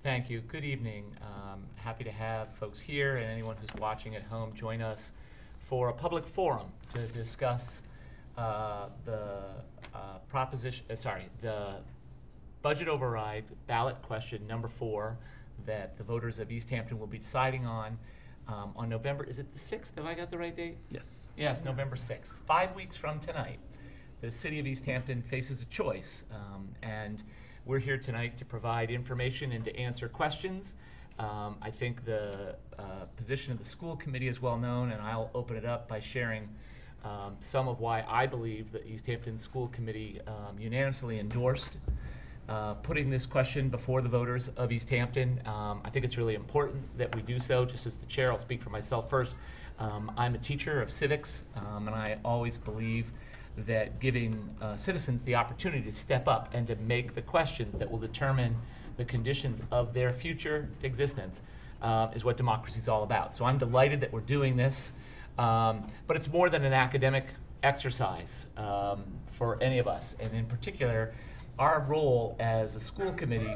Thank you. Good evening. Happy to have folks here and anyone who's watching at home join us for a public forum to discuss the budget override ballot question number 4 that the voters of Easthampton will be deciding on November, is it the 6th? Have I got the right date? Yes. Yes, November 6th. 5 weeks from tonight, the city of Easthampton faces a choice, and we're here tonight to provide information and to answer questions. I think the position of the school committee is well known, and I'll open it up by sharing some of why I believe the Easthampton School Committee unanimously endorsed putting this question before the voters of Easthampton. I think it's really important that we do so. Just as the chair, I'll speak for myself first. I'm a teacher of civics, and I always believe that giving citizens the opportunity to step up and to make the questions that will determine the conditions of their future existence is what democracy is all about. So I'm delighted that we're doing this, but it's more than an academic exercise for any of us, and in particular, our role as a school committee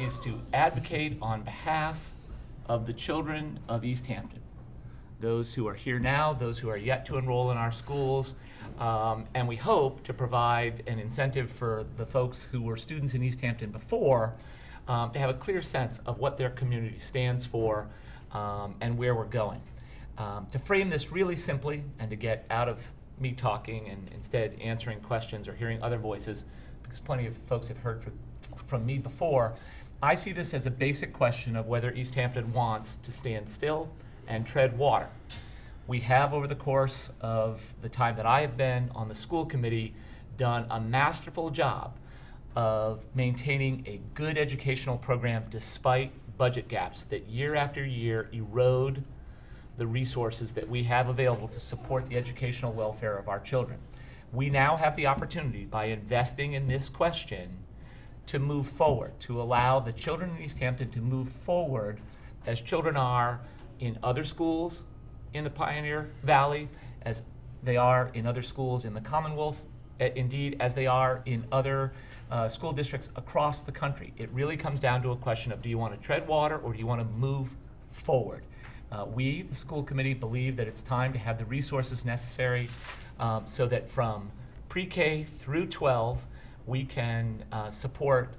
is to advocate on behalf of the children of Easthampton, those who are here now, those who are yet to enroll in our schools, and we hope to provide an incentive for the folks who were students in Easthampton before to have a clear sense of what their community stands for and where we're going. To frame this really simply and to get out of me talking and instead answering questions or hearing other voices, because plenty of folks have heard from me before, I see this as a basic question of whether Easthampton wants to stand still and tread water. We have, over the course of the time that I have been on the school committee, done a masterful job of maintaining a good educational program despite budget gaps that year after year erode the resources that we have available to support the educational welfare of our children. We now have the opportunity, by investing in this question, to move forward, to allow the children in Easthampton to move forward as children are in other schools in the Pioneer Valley, as they are in other schools in the Commonwealth, indeed as they are in other school districts across the country. It really comes down to a question of, do you want to tread water or do you want to move forward? We, the school committee, believe that it's time to have the resources necessary so that from pre-K through 12, we can support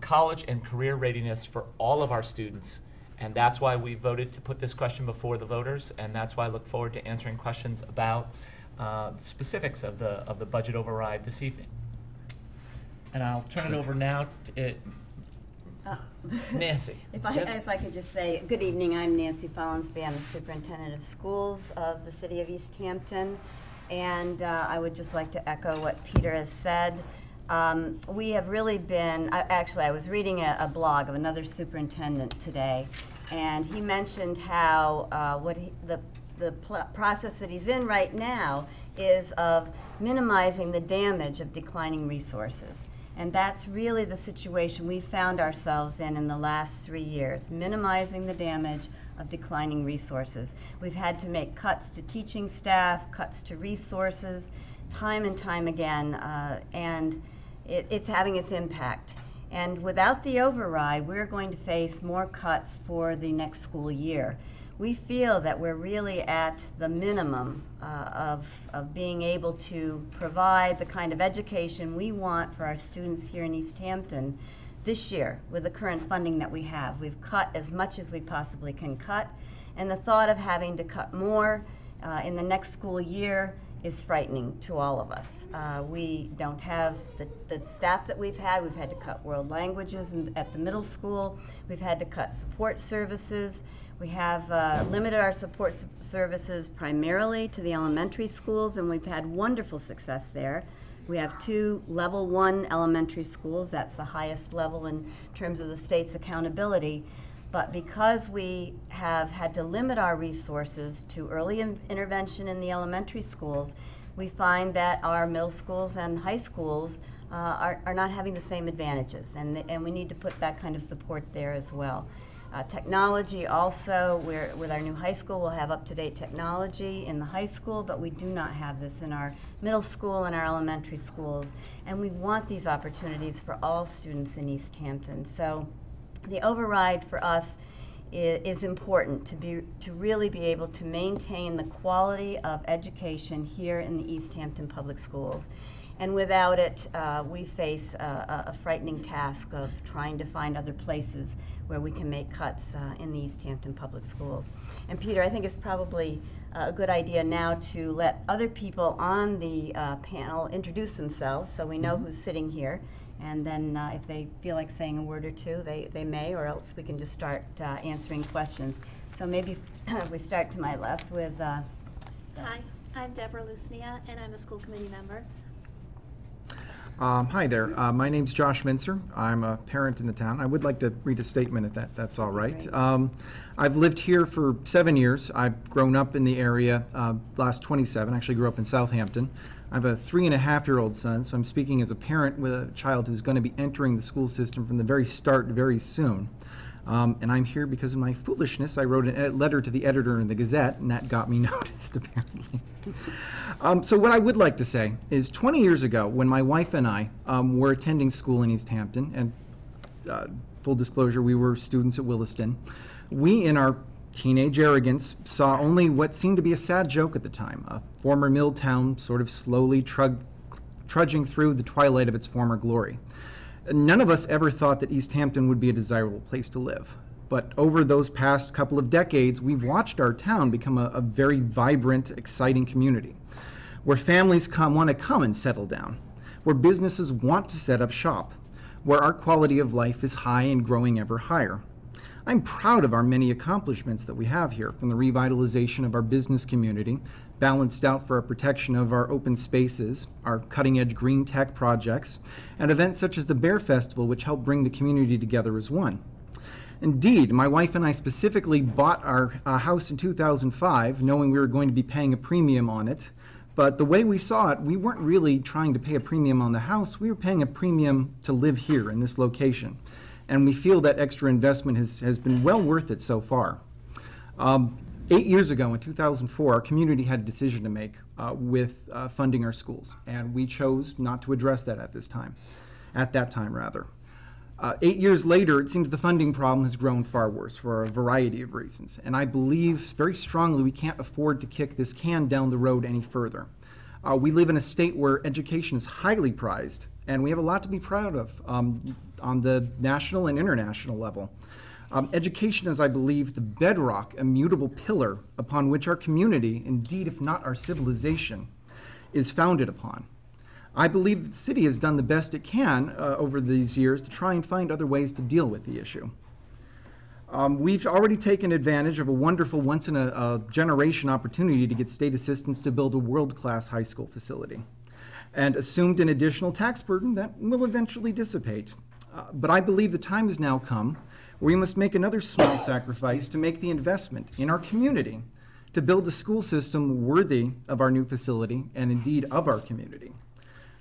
college and career readiness for all of our students. And that's why we voted to put this question before the voters, and that's why I look forward to answering questions about the specifics of the budget override this evening. And I'll turn it over now to Nancy. If I could just say, good evening, I'm Nancy Follansby. I'm the superintendent of schools of the city of Easthampton, and I would just like to echo what Peter has said. We have really been, actually I was reading a blog of another superintendent today, and he mentioned how the process that he's in right now is of minimizing the damage of declining resources. And that's really the situation we found ourselves in the last 3 years, minimizing the damage of declining resources. We've had to make cuts to teaching staff, cuts to resources, time and time again, and it's having its impact. And without the override, we're going to face more cuts for the next school year. We feel that we're really at the minimum of being able to provide the kind of education we want for our students here in Easthampton this year with the current funding that we have. We've cut as much as we possibly can cut, and the thought of having to cut more in the next school year is frightening to all of us. We don't have the staff that we've had. We've had to cut world languages at the middle school. We've had to cut support services. We have limited our support services primarily to the elementary schools, and we've had wonderful success there. We have 2 level 1 elementary schools. That's the highest level in terms of the state's accountability. But because we have had to limit our resources to early intervention in the elementary schools, we find that our middle schools and high schools are not having the same advantages, and we need to put that kind of support there as well. Technology also, with our new high school, we'll have up-to-date technology in the high school, but we do not have this in our middle school and our elementary schools. And we want these opportunities for all students in Easthampton. So The override for us is important to really be able to maintain the quality of education here in the Easthampton Public Schools. And without it, we face a frightening task of trying to find other places where we can make cuts in the Easthampton Public Schools. And Peter, I think it's probably a good idea now to let other people on the panel introduce themselves so we know who's sitting here. And then if they feel like saying a word or two, they may, or else we can just start answering questions. So maybe if we start to my left with... Hi, I'm Deborah Lusnia, and I'm a school committee member. Hi there. My name's Josh Mincer. I'm a parent in the town. I would like to read a statement if that's all right. I've lived here for 7 years. I've grown up in the area last 27. Actually grew up in Southampton. I have a 3.5-year-old son, so I'm speaking as a parent with a child who's going to be entering the school system from the very start very soon. And I'm here because of my foolishness. I wrote a letter to the editor in the Gazette, and that got me noticed, apparently. So what I would like to say is 20 years ago, when my wife and I were attending school in Easthampton, and full disclosure, we were students at Williston, we, in our teenage arrogance, saw only what seemed to be a sad joke at the time, a former mill town sort of slowly trudging through the twilight of its former glory. None of us ever thought that Easthampton would be a desirable place to live. But over those past couple of decades, we've watched our town become a very vibrant, exciting community, where families want to come and settle down, where businesses want to set up shop, where our quality of life is high and growing ever higher. I'm proud of our many accomplishments that we have here, from the revitalization of our business community, balanced out for our protection of our open spaces, our cutting-edge green tech projects, and events such as the Bear Festival, which help bring the community together as one. Indeed, my wife and I specifically bought our house in 2005, knowing we were going to be paying a premium on it. But the way we saw it, we weren't really trying to pay a premium on the house. We were paying a premium to live here in this location. And we feel that extra investment has been well worth it so far. 8 years ago, in 2004, our community had a decision to make with funding our schools, and we chose not to address that at that time. 8 years later, it seems the funding problem has grown far worse for a variety of reasons, and I believe very strongly we can't afford to kick this can down the road any further. We live in a state where education is highly prized, and we have a lot to be proud of on the national and international level. Education is, I believe, the bedrock, immutable pillar upon which our community, indeed if not our civilization, is founded upon. I believe that the city has done the best it can over these years to try and find other ways to deal with the issue. We've already taken advantage of a wonderful once-in-a-generation opportunity to get state assistance to build a world-class high school facility, and assumed an additional tax burden that will eventually dissipate. But I believe the time has now come where we must make another small sacrifice to make the investment in our community to build a school system worthy of our new facility and indeed of our community.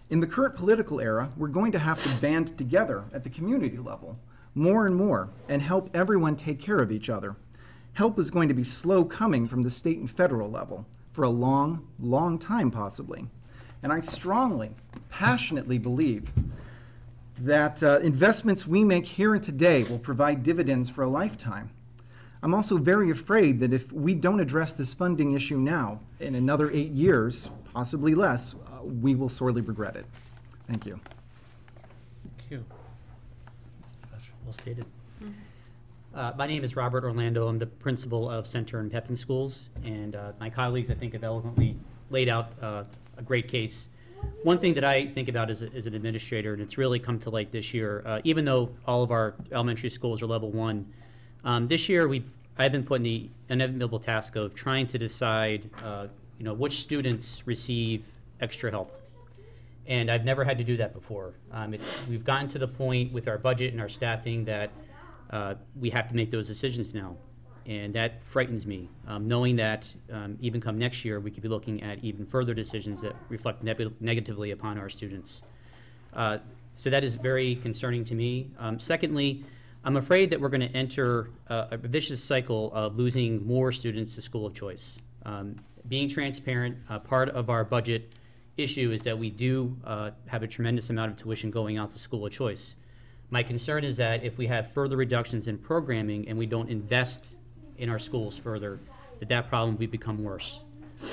In the current political era, we're going to have to band together at the community level more and more and help everyone take care of each other. Help is going to be slow coming from the state and federal level for a long, long time possibly. And I strongly, passionately believe that investments we make here and today will provide dividends for a lifetime. I'm also very afraid that if we don't address this funding issue now, in another 8 years, possibly less, we will sorely regret it. Thank you. Thank you. Well stated. My name is Robert Orlando. I'm the principal of Center and Pepin Schools, and my colleagues, I think, have eloquently laid out a great case. One thing that I think about as an administrator, and it's really come to light this year, even though all of our elementary schools are level 1, this year I've been put in the inevitable task of trying to decide which students receive extra help. And I've never had to do that before. We've gotten to the point with our budget and our staffing that we have to make those decisions now. And that frightens me, knowing that even come next year, we could be looking at even further decisions that reflect negatively upon our students. So that is very concerning to me. Secondly, I'm afraid that we're going to enter a vicious cycle of losing more students to school of choice. Being transparent, part of our budget issue is that we do have a tremendous amount of tuition going out to school of choice. My concern is that if we have further reductions in programming and we don't invest in our schools further, that problem will become worse.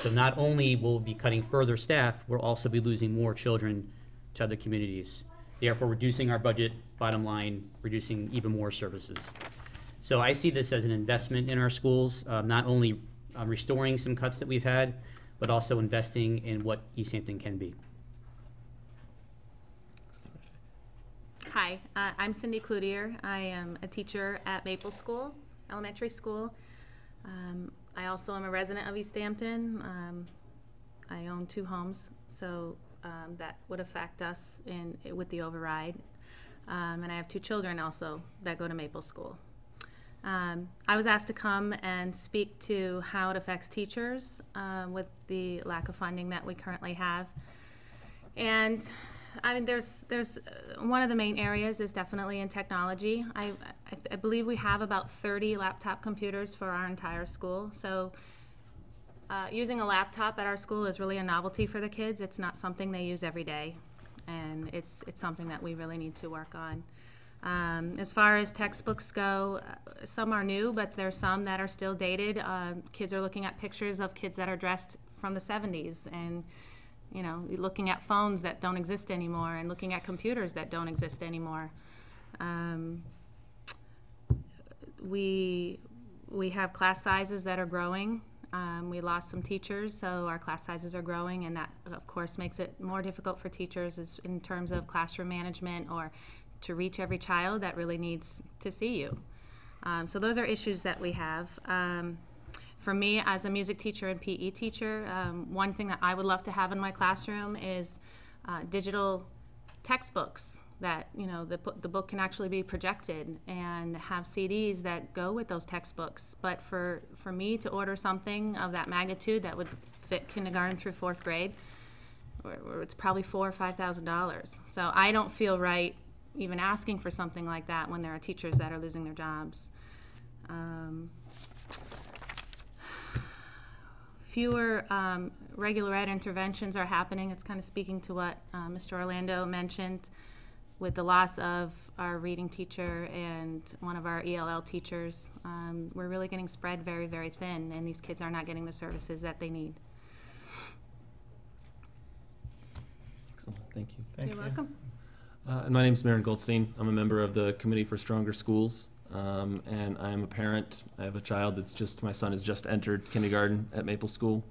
So not only will we be cutting further staff, we'll also be losing more children to other communities, therefore reducing our budget, bottom line, reducing even more services. So I see this as an investment in our schools, not only restoring some cuts that we've had, but also investing in what Easthampton can be. Hi, I'm Cindy Cloutier. I am a teacher at Maple School, elementary school. I also am a resident of Easthampton. I own 2 homes, so that would affect us with the override. And I have 2 children also that go to Maple School. I was asked to come and speak to how it affects teachers with the lack of funding that we currently have. And I mean, there's one of the main areas is definitely in technology. I believe we have about 30 laptop computers for our entire school. So using a laptop at our school is really a novelty for the kids. It's not something they use every day, and it's something that we really need to work on. As far as textbooks go, some are new, but there's some that are still dated. Kids are looking at pictures of kids that are dressed from the 70s, and you know, looking at phones that don't exist anymore and looking at computers that don't exist anymore. We have class sizes that are growing. We lost some teachers, so our class sizes are growing, and that, of course, makes it more difficult for teachers in terms of classroom management or to reach every child that really needs to see you. So those are issues that we have. For me, as a music teacher and PE teacher, one thing that I would love to have in my classroom is digital textbooks that, you know, the book can actually be projected and have CDs that go with those textbooks. But for me to order something of that magnitude that would fit kindergarten through 4th grade, it's probably $4,000 or $5,000. So I don't feel right even asking for something like that when there are teachers that are losing their jobs. Fewer regular ed interventions are happening. It's kind of speaking to what Mr. Orlando mentioned with the loss of our reading teacher and one of our ELL teachers. We're really getting spread very, very thin, and these kids are not getting the services that they need. Excellent. Thank you. You're welcome. And my name is Maren Goldstein. I'm a member of the Committee for Stronger Schools, and I'm a parent. I have a child my son has just entered kindergarten at Maple School.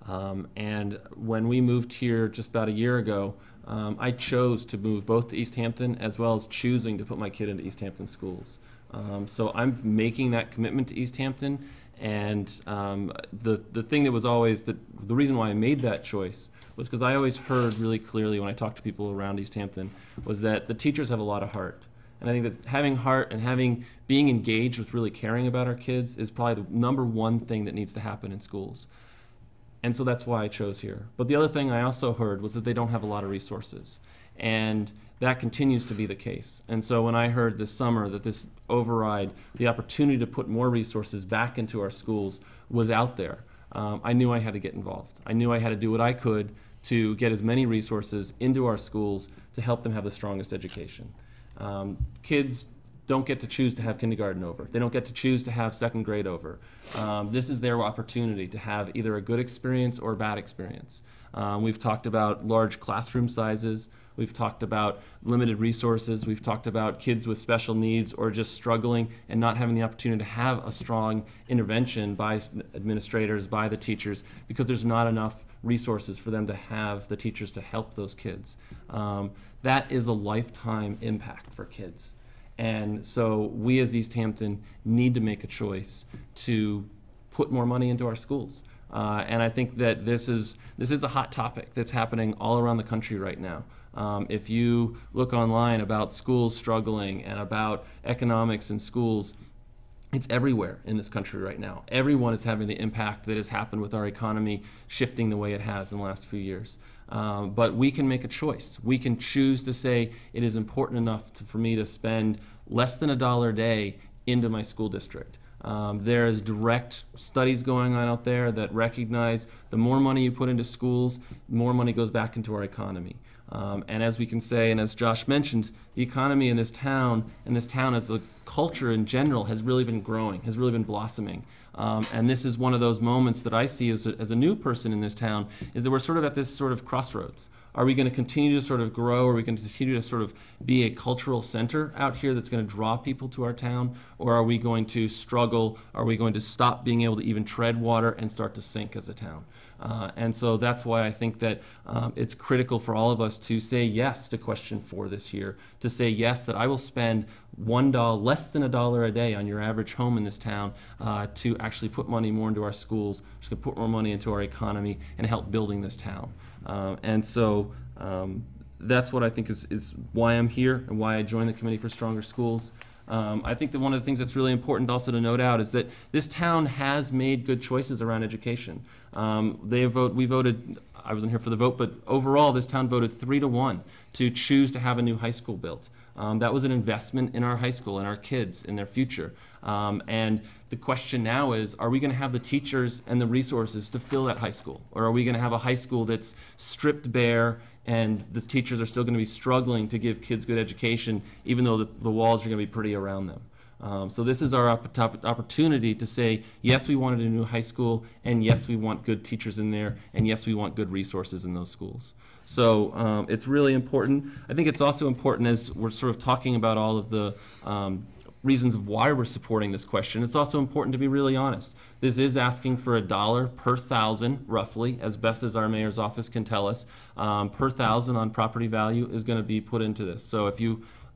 And when we moved here just about a year ago, I chose to move both to Easthampton as well as choosing to put my kid into Easthampton schools. So I'm making that commitment to Easthampton, and the thing that was always the reason why I made that choice was because I always heard really clearly when I talked to people around Easthampton was that the teachers have a lot of heart. And I think that having heart and being engaged with really caring about our kids is probably the #1 thing that needs to happen in schools. And so that's why I chose here. But the other thing I also heard was that they don't have a lot of resources. And that continues to be the case. And so when I heard this summer that this override, the opportunity to put more resources back into our schools was out there, I knew I had to get involved. I knew I had to do what I could to get as many resources into our schools to help them have the strongest education. Kids don't get to choose to have kindergarten over. They don't get to choose to have 2nd grade over. This is their opportunity to have either a good experience or a bad experience. We've talked about large classroom sizes. We've talked about limited resources. We've talked about kids with special needs or just struggling and not having the opportunity to have a strong intervention by administrators, by the teachers, because there's not enough resources for them to have the teachers to help those kids. That is a lifetime impact for kids. And so we as Easthampton need to make a choice to put more money into our schools. And I think that this is a hot topic that's happening all around the country right now. If you look online about schools struggling and about economics in schools, it's everywhere in this country right now. Everyone is having the impact that has happened with our economy shifting the way it has in the last few years. But we can make a choice. We can choose to say it is important enough for me to spend less than $1 a day into my school district. There's direct studies going on out there that recognize the more money you put into schools, more money goes back into our economy. And as we can say, and as Josh mentioned, the economy in this town as a culture in general has really been growing, has really been blossoming. And this is one of those moments that I see as a new person in this town, is that we're sort of at this sort of crossroads. Are we going to continue to sort of grow? Are we going to continue to sort of be a cultural center out here that's going to draw people to our town? Or are we going to struggle? Are we going to stop being able to even tread water and start to sink as a town? And so that's why I think that it's critical for all of us to say yes to question 4 this year, to say yes that I will spend $1, less than $1 a day on your average home in this town to actually put money more into our schools, just to put more money into our economy and help building this town. And so that's what I think is why I'm here and why I joined the Committee for Stronger Schools. I think that one of the things that's really important also to note out is that this town has made good choices around education. We voted, I wasn't here for the vote, but overall this town voted 3-1 to choose to have a new high school built. That was an investment in our high school, in our kids, in their future. And the question now is, are we going to have the teachers and the resources to fill that high school? Or are we going to have a high school that's stripped bare and the teachers are still going to be struggling to give kids good education, even though the walls are going to be pretty around them? So this is our opportunity to say, yes, we wanted a new high school, and yes, we want good teachers in there, and yes, we want good resources in those schools. So it's really important. I think it's also important, as we're sort of talking about all of the reasons of why we're supporting this question, it's also important to be really honest. This is asking for $1 per 1,000, roughly, as best as our mayor's office can tell us, per 1,000 on property value is going to be put into this. So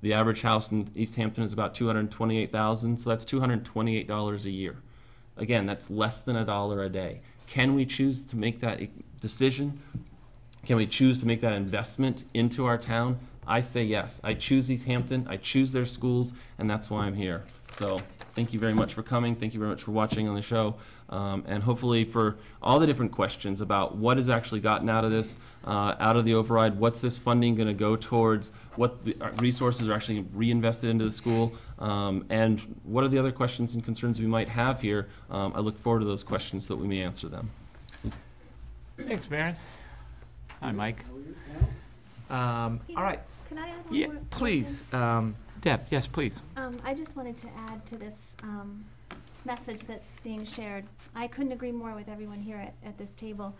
the average house in Easthampton is about $228,000, so that's $228 a year. Again, that's less than $1 a day. Can we choose to make that decision? Can we choose to make that investment into our town? I say yes. I choose Easthampton, I choose their schools, and that's why I'm here. So thank you very much for coming. Thank you very much for watching on the show. And hopefully for all the different questions about what has actually gotten out of this, out of the override, what's this funding going to go towards, what the resources are actually reinvested into the school, and what are the other questions and concerns we might have here. I look forward to those questions so that we may answer them. So. Thanks, Maren. Hi, Mike. All right. Can I add one Yeah, more? please. Deb, yes, please. I just wanted to add to this message that's being shared. I couldn't agree more with everyone here at this table.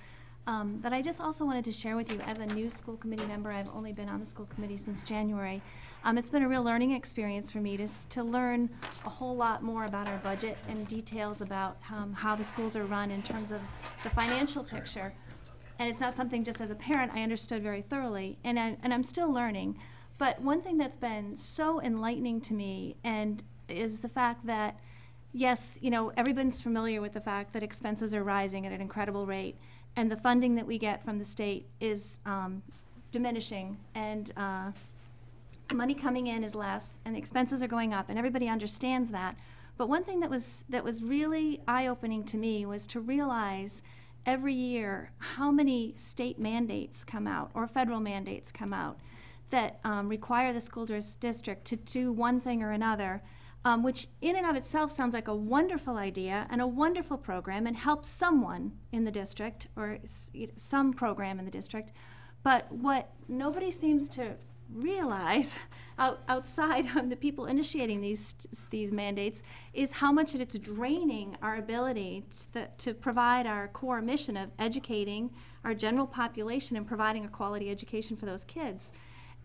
But I just also wanted to share with you, as a new school committee member, I've only been on the school committee since January. It's been a real learning experience for me to learn a whole lot more about our budget and details about how the schools are run in terms of the financial picture. And it's not something just as a parent I understood very thoroughly, and I'm still learning. But one thing that's been so enlightening to me is the fact that, yes, everyone's familiar with the fact that expenses are rising at an incredible rate, and the funding that we get from the state is diminishing, and the money coming in is less, and the expenses are going up, and everybody understands that. But one thing that was really eye-opening to me was to realize every year how many state mandates come out or federal mandates come out that require the school district to do one thing or another, which in and of itself sounds like a wonderful idea and a wonderful program and helps someone in the district or some program in the district. But what nobody seems to realize outside of the people initiating these mandates is how much it's draining our ability to provide our core mission of educating our general population and providing a quality education for those kids.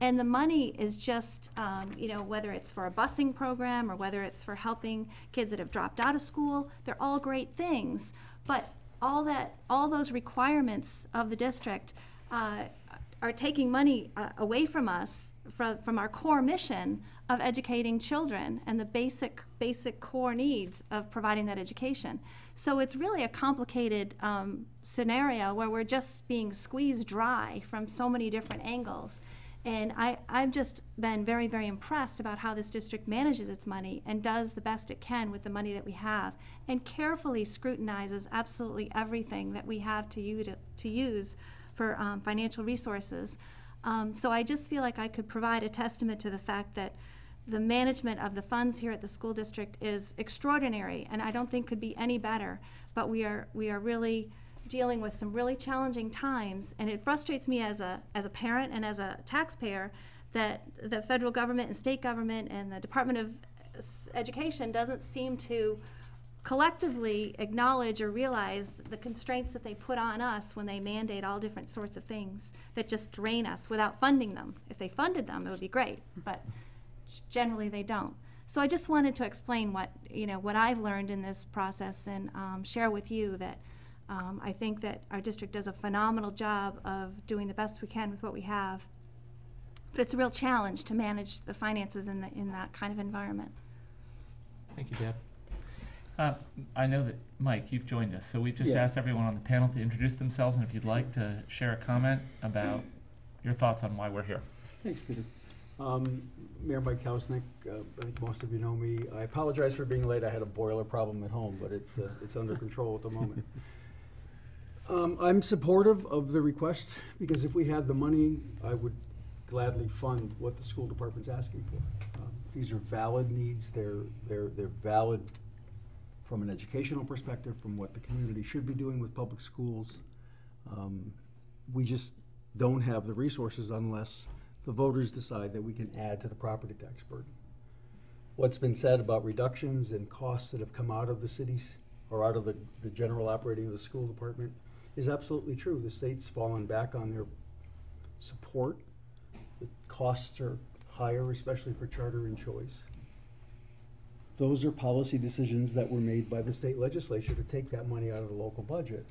And the money is just, whether it's for a busing program or whether it's for helping kids that have dropped out of school, they're all great things. But all those requirements of the district are taking money away from us, from our core mission of educating children and the basic core needs of providing that education. So it's really a complicated scenario where we're just being squeezed dry from so many different angles. And I've just been very, very impressed about how this district manages its money and does the best it can with the money that we have, and carefully scrutinizes absolutely everything that we have to use for financial resources. So I just feel like I could provide a testament to the fact that the management of the funds here at the school district is extraordinary, and I don't think could be any better. But we are really dealing with some really challenging times, and it frustrates me as a parent and as a taxpayer that the federal government and state government and the Department of Education doesn't seem to collectively acknowledge or realize the constraints that they put on us when they mandate all different sorts of things that just drain us without funding them. If they funded them, it would be great, but generally they don't. So I just wanted to explain what I've learned in this process and share with you that I think that our district does a phenomenal job of doing the best we can with what we have. But it's a real challenge to manage the finances in that kind of environment. Thank you, Deb. I know that, Mike, you've joined us, so we've just asked everyone on the panel to introduce themselves, and if you'd like to share a comment about your thoughts on why we're here. Thanks, Peter. Mayor Mike Kausnick, I think most of you know me. I apologize for being late. I had a boiler problem at home, but it's under control at the moment. I'm supportive of the request because if we had the money, I would gladly fund what the school department's asking for. These are valid needs. They're valid from an educational perspective, from what the community should be doing with public schools. We just don't have the resources unless the voters decide that we can add to the property tax burden. What's been said about reductions and costs that have come out of the cities or out of the general operating of the school department is absolutely true. The state's fallen back on their support. The costs are higher, especially for charter and choice. Those are policy decisions that were made by the state legislature to take that money out of the local budget.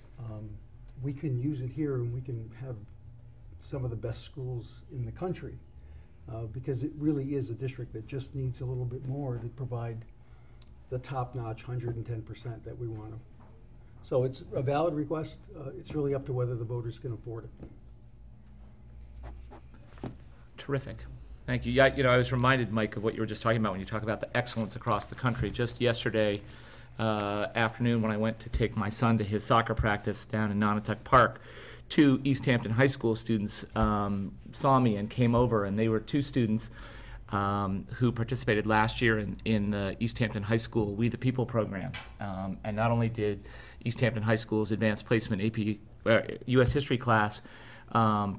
We can use it here and we can have some of the best schools in the country because it really is a district that just needs a little bit more to provide the top-notch 110% that we want to. So it's a valid request. It's really up to whether the voters can afford it. Terrific. Thank you. Yeah, I was reminded, Mike, of what you were just talking about when you talk about the excellence across the country. Just yesterday afternoon when I went to take my son to his soccer practice down in Nonotuck Park, 2 Easthampton High School students saw me and came over, and they were 2 students who participated last year in the Easthampton High School We the People program. And not only did Easthampton High School's advanced placement AP U.S. history class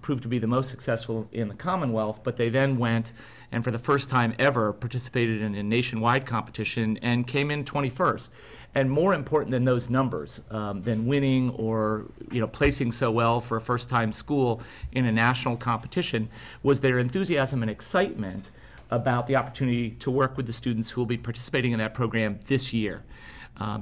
proved to be the most successful in the Commonwealth, but they then went and for the first time ever participated in a nationwide competition and came in 21st. And more important than those numbers, than winning or placing so well for a first-time school in a national competition, was their enthusiasm and excitement about the opportunity to work with the students who will be participating in that program this year.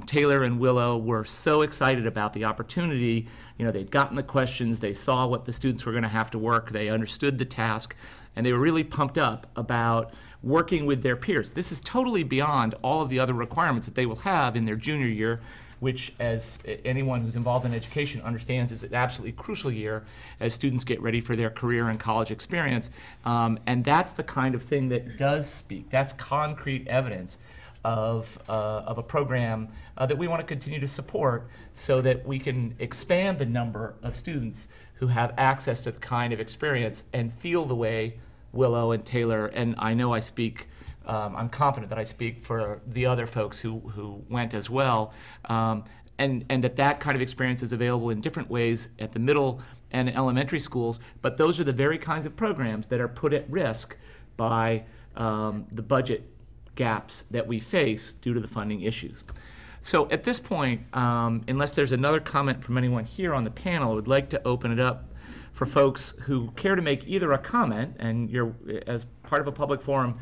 Taylor and Willow were so excited about the opportunity. They'd gotten the questions, they saw what the students were going to have to work, they understood the task, and they were really pumped up about working with their peers. This is totally beyond all of the other requirements that they will have in their junior year, which, as anyone who's involved in education understands, is an absolutely crucial year as students get ready for their career and college experience. And that's the kind of thing that does speak. That's concrete evidence of a program that we want to continue to support so that we can expand the number of students who have access to the kind of experience and feel the way Willow and Taylor, and I know I speak, I'm confident that I speak for the other folks who went as well, and that kind of experience is available in different ways at the middle and elementary schools, but those are the very kinds of programs that are put at risk by the budget gaps that we face due to the funding issues. So at this point, unless there's another comment from anyone here on the panel, I would like to open it up for folks who care to make either a comment, and as part of a public forum,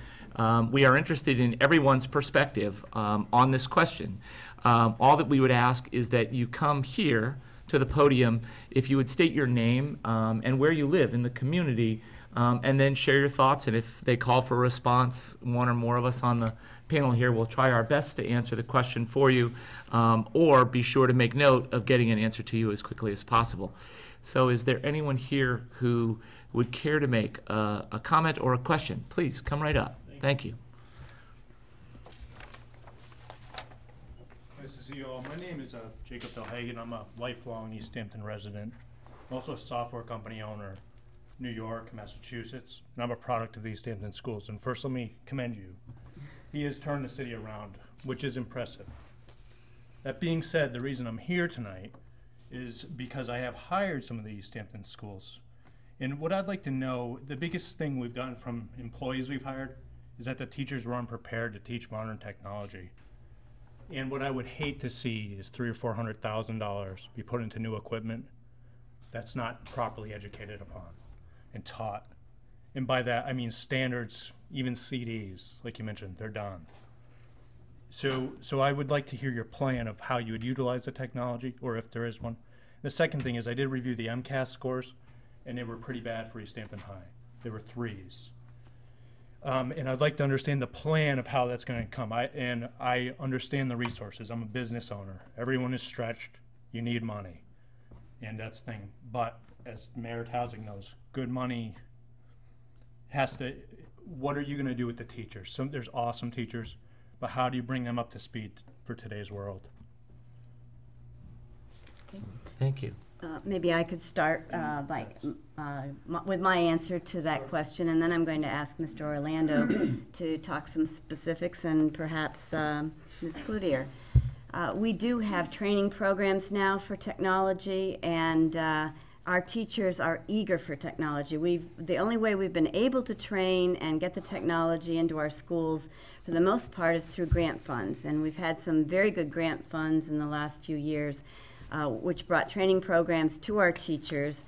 we are interested in everyone's perspective on this question. All that we would ask is that you come here to the podium, if you would state your name and where you live in the community, and then share your thoughts, and if they call for a response, one or more of us on the panel here will try our best to answer the question for you, or be sure to make note of getting an answer to you as quickly as possible. So is there anyone here who would care to make a comment or a question? Please, come right up. Thank you. Nice to see you all. My name is Jacob Delhagen. I'm a lifelong Easthampton resident. I'm also a software company owner, New York, Massachusetts, and I'm a product of the Easthampton schools. And first, let me commend you. He has turned the city around, which is impressive. That being said, the reason I'm here tonight is because I have hired some of the Easthampton schools. And what I'd like to know, the biggest thing we've gotten from employees we've hired is that the teachers were unprepared to teach modern technology. And what I would hate to see is $300,000 or $400,000 be put into new equipment that's not properly educated upon and taught. And by that, I mean standards, even CDs, like you mentioned, they're done. So I would like to hear your plan of how you would utilize the technology, or if there is one. The second thing is I did review the MCAS scores, and they were pretty bad for Easthampton High. They were 3s. And I'd like to understand the plan of how that's going to come. I understand the resources. I'm a business owner. Everyone is stretched. You need money. And that's the thing. But as Merit Housing knows, good money has to, what are you going to do with the teachers? There's awesome teachers, but how do you bring them up to speed for today's world? Thank you. Maybe I could start with my answer to that question, and then I'm going to ask Mr. Orlando to talk some specifics, and perhaps Ms. Cloutier. We do have training programs now for technology, and our teachers are eager for technology. The only way we've been able to train and get the technology into our schools, for the most part, is through grant funds, and we've had some very good grant funds in the last few years, which brought training programs to our teachers.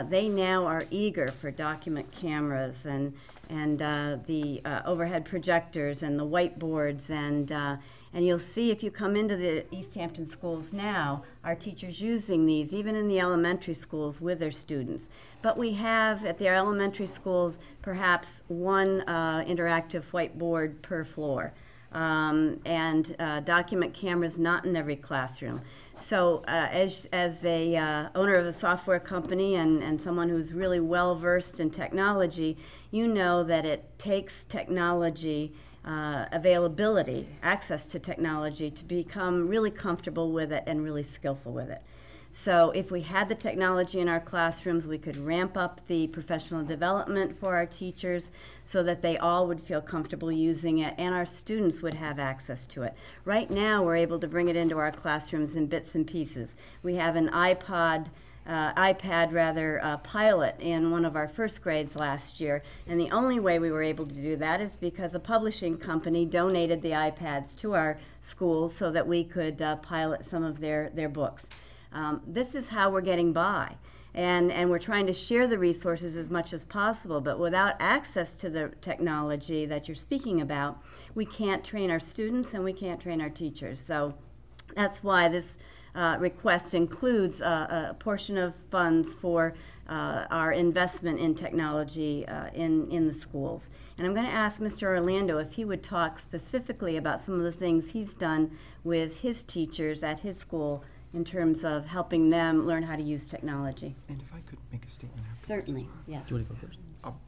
They now are eager for document cameras and the overhead projectors and the whiteboards, and you'll see if you come into the Easthampton schools now, our teachers using these, even in the elementary schools, with their students. But we have, at the elementary schools, perhaps one interactive whiteboard per floor. And document cameras not in every classroom. So as a owner of a software company and someone who's really well versed in technology, you know that it takes technology availability, access to technology, to become really comfortable with it and really skillful with it. So if we had the technology in our classrooms, we could ramp up the professional development for our teachers so that they all would feel comfortable using it, and our students would have access to it. Right now, we're able to bring it into our classrooms in bits and pieces. We have an iPad pilot in one of our first grades last year, and the only way we were able to do that is because a publishing company donated the iPads to our schools so that we could pilot some of their books. This is how we're getting by, and we're trying to share the resources as much as possible, but without access to the technology that you're speaking about, we can't train our students and we can't train our teachers. So that's why this request includes a portion of funds for our investment in technology in the schools. And I'm going to ask Mr. Orlando if he would talk specifically about some of the things he's done with his teachers at his school in terms of helping them learn how to use technology. And if I could make a statement afterwards. Certainly, yes. Do you want to go first?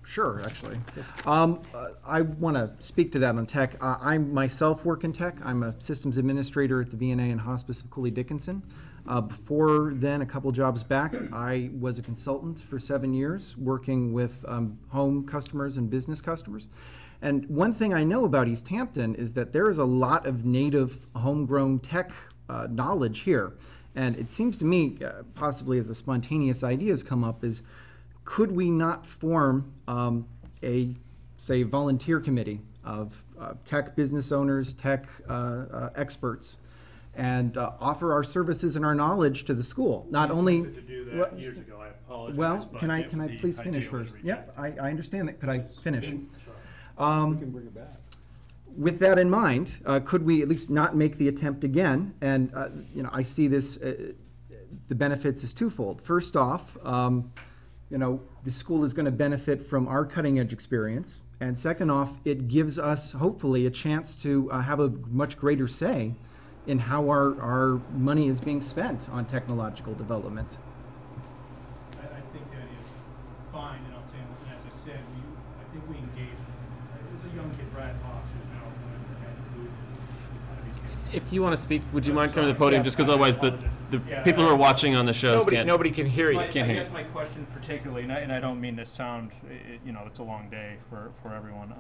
Sure, actually. I want to speak to that on tech. I myself work in tech. I'm a systems administrator at the VNA and Hospice of Cooley Dickinson. Before then, a couple jobs back, I was a consultant for 7 years working with home customers and business customers. And one thing I know about Easthampton is that there is a lot of native homegrown tech knowledge here. And it seems to me, possibly as a spontaneous idea has come up, is could we not form a, say, volunteer committee of tech business owners, tech experts, and offer our services and our knowledge to the school? Not only. To do that years ago, I apologize. Well, but can I the please finish idea was first? Yep, rejected. I understand that. Could I finish? We can bring it back. With that in mind, could we at least not make the attempt again? And I see this, the benefits is twofold. First off, the school is going to benefit from our cutting edge experience. And second off, it gives us hopefully a chance to have a much greater say in how our money is being spent on technological development. I think that is fine, and I'll say, and as I said, I think we engaged, there's a young kid, Brad Fox, who's now going to head food. If you want to speak, would you mind coming to the podium, just because otherwise the people who are watching on the shows can't. Nobody can hear you. I Can't hear guess you. my question particularly, and I don't mean to sound, it's a long day for everyone,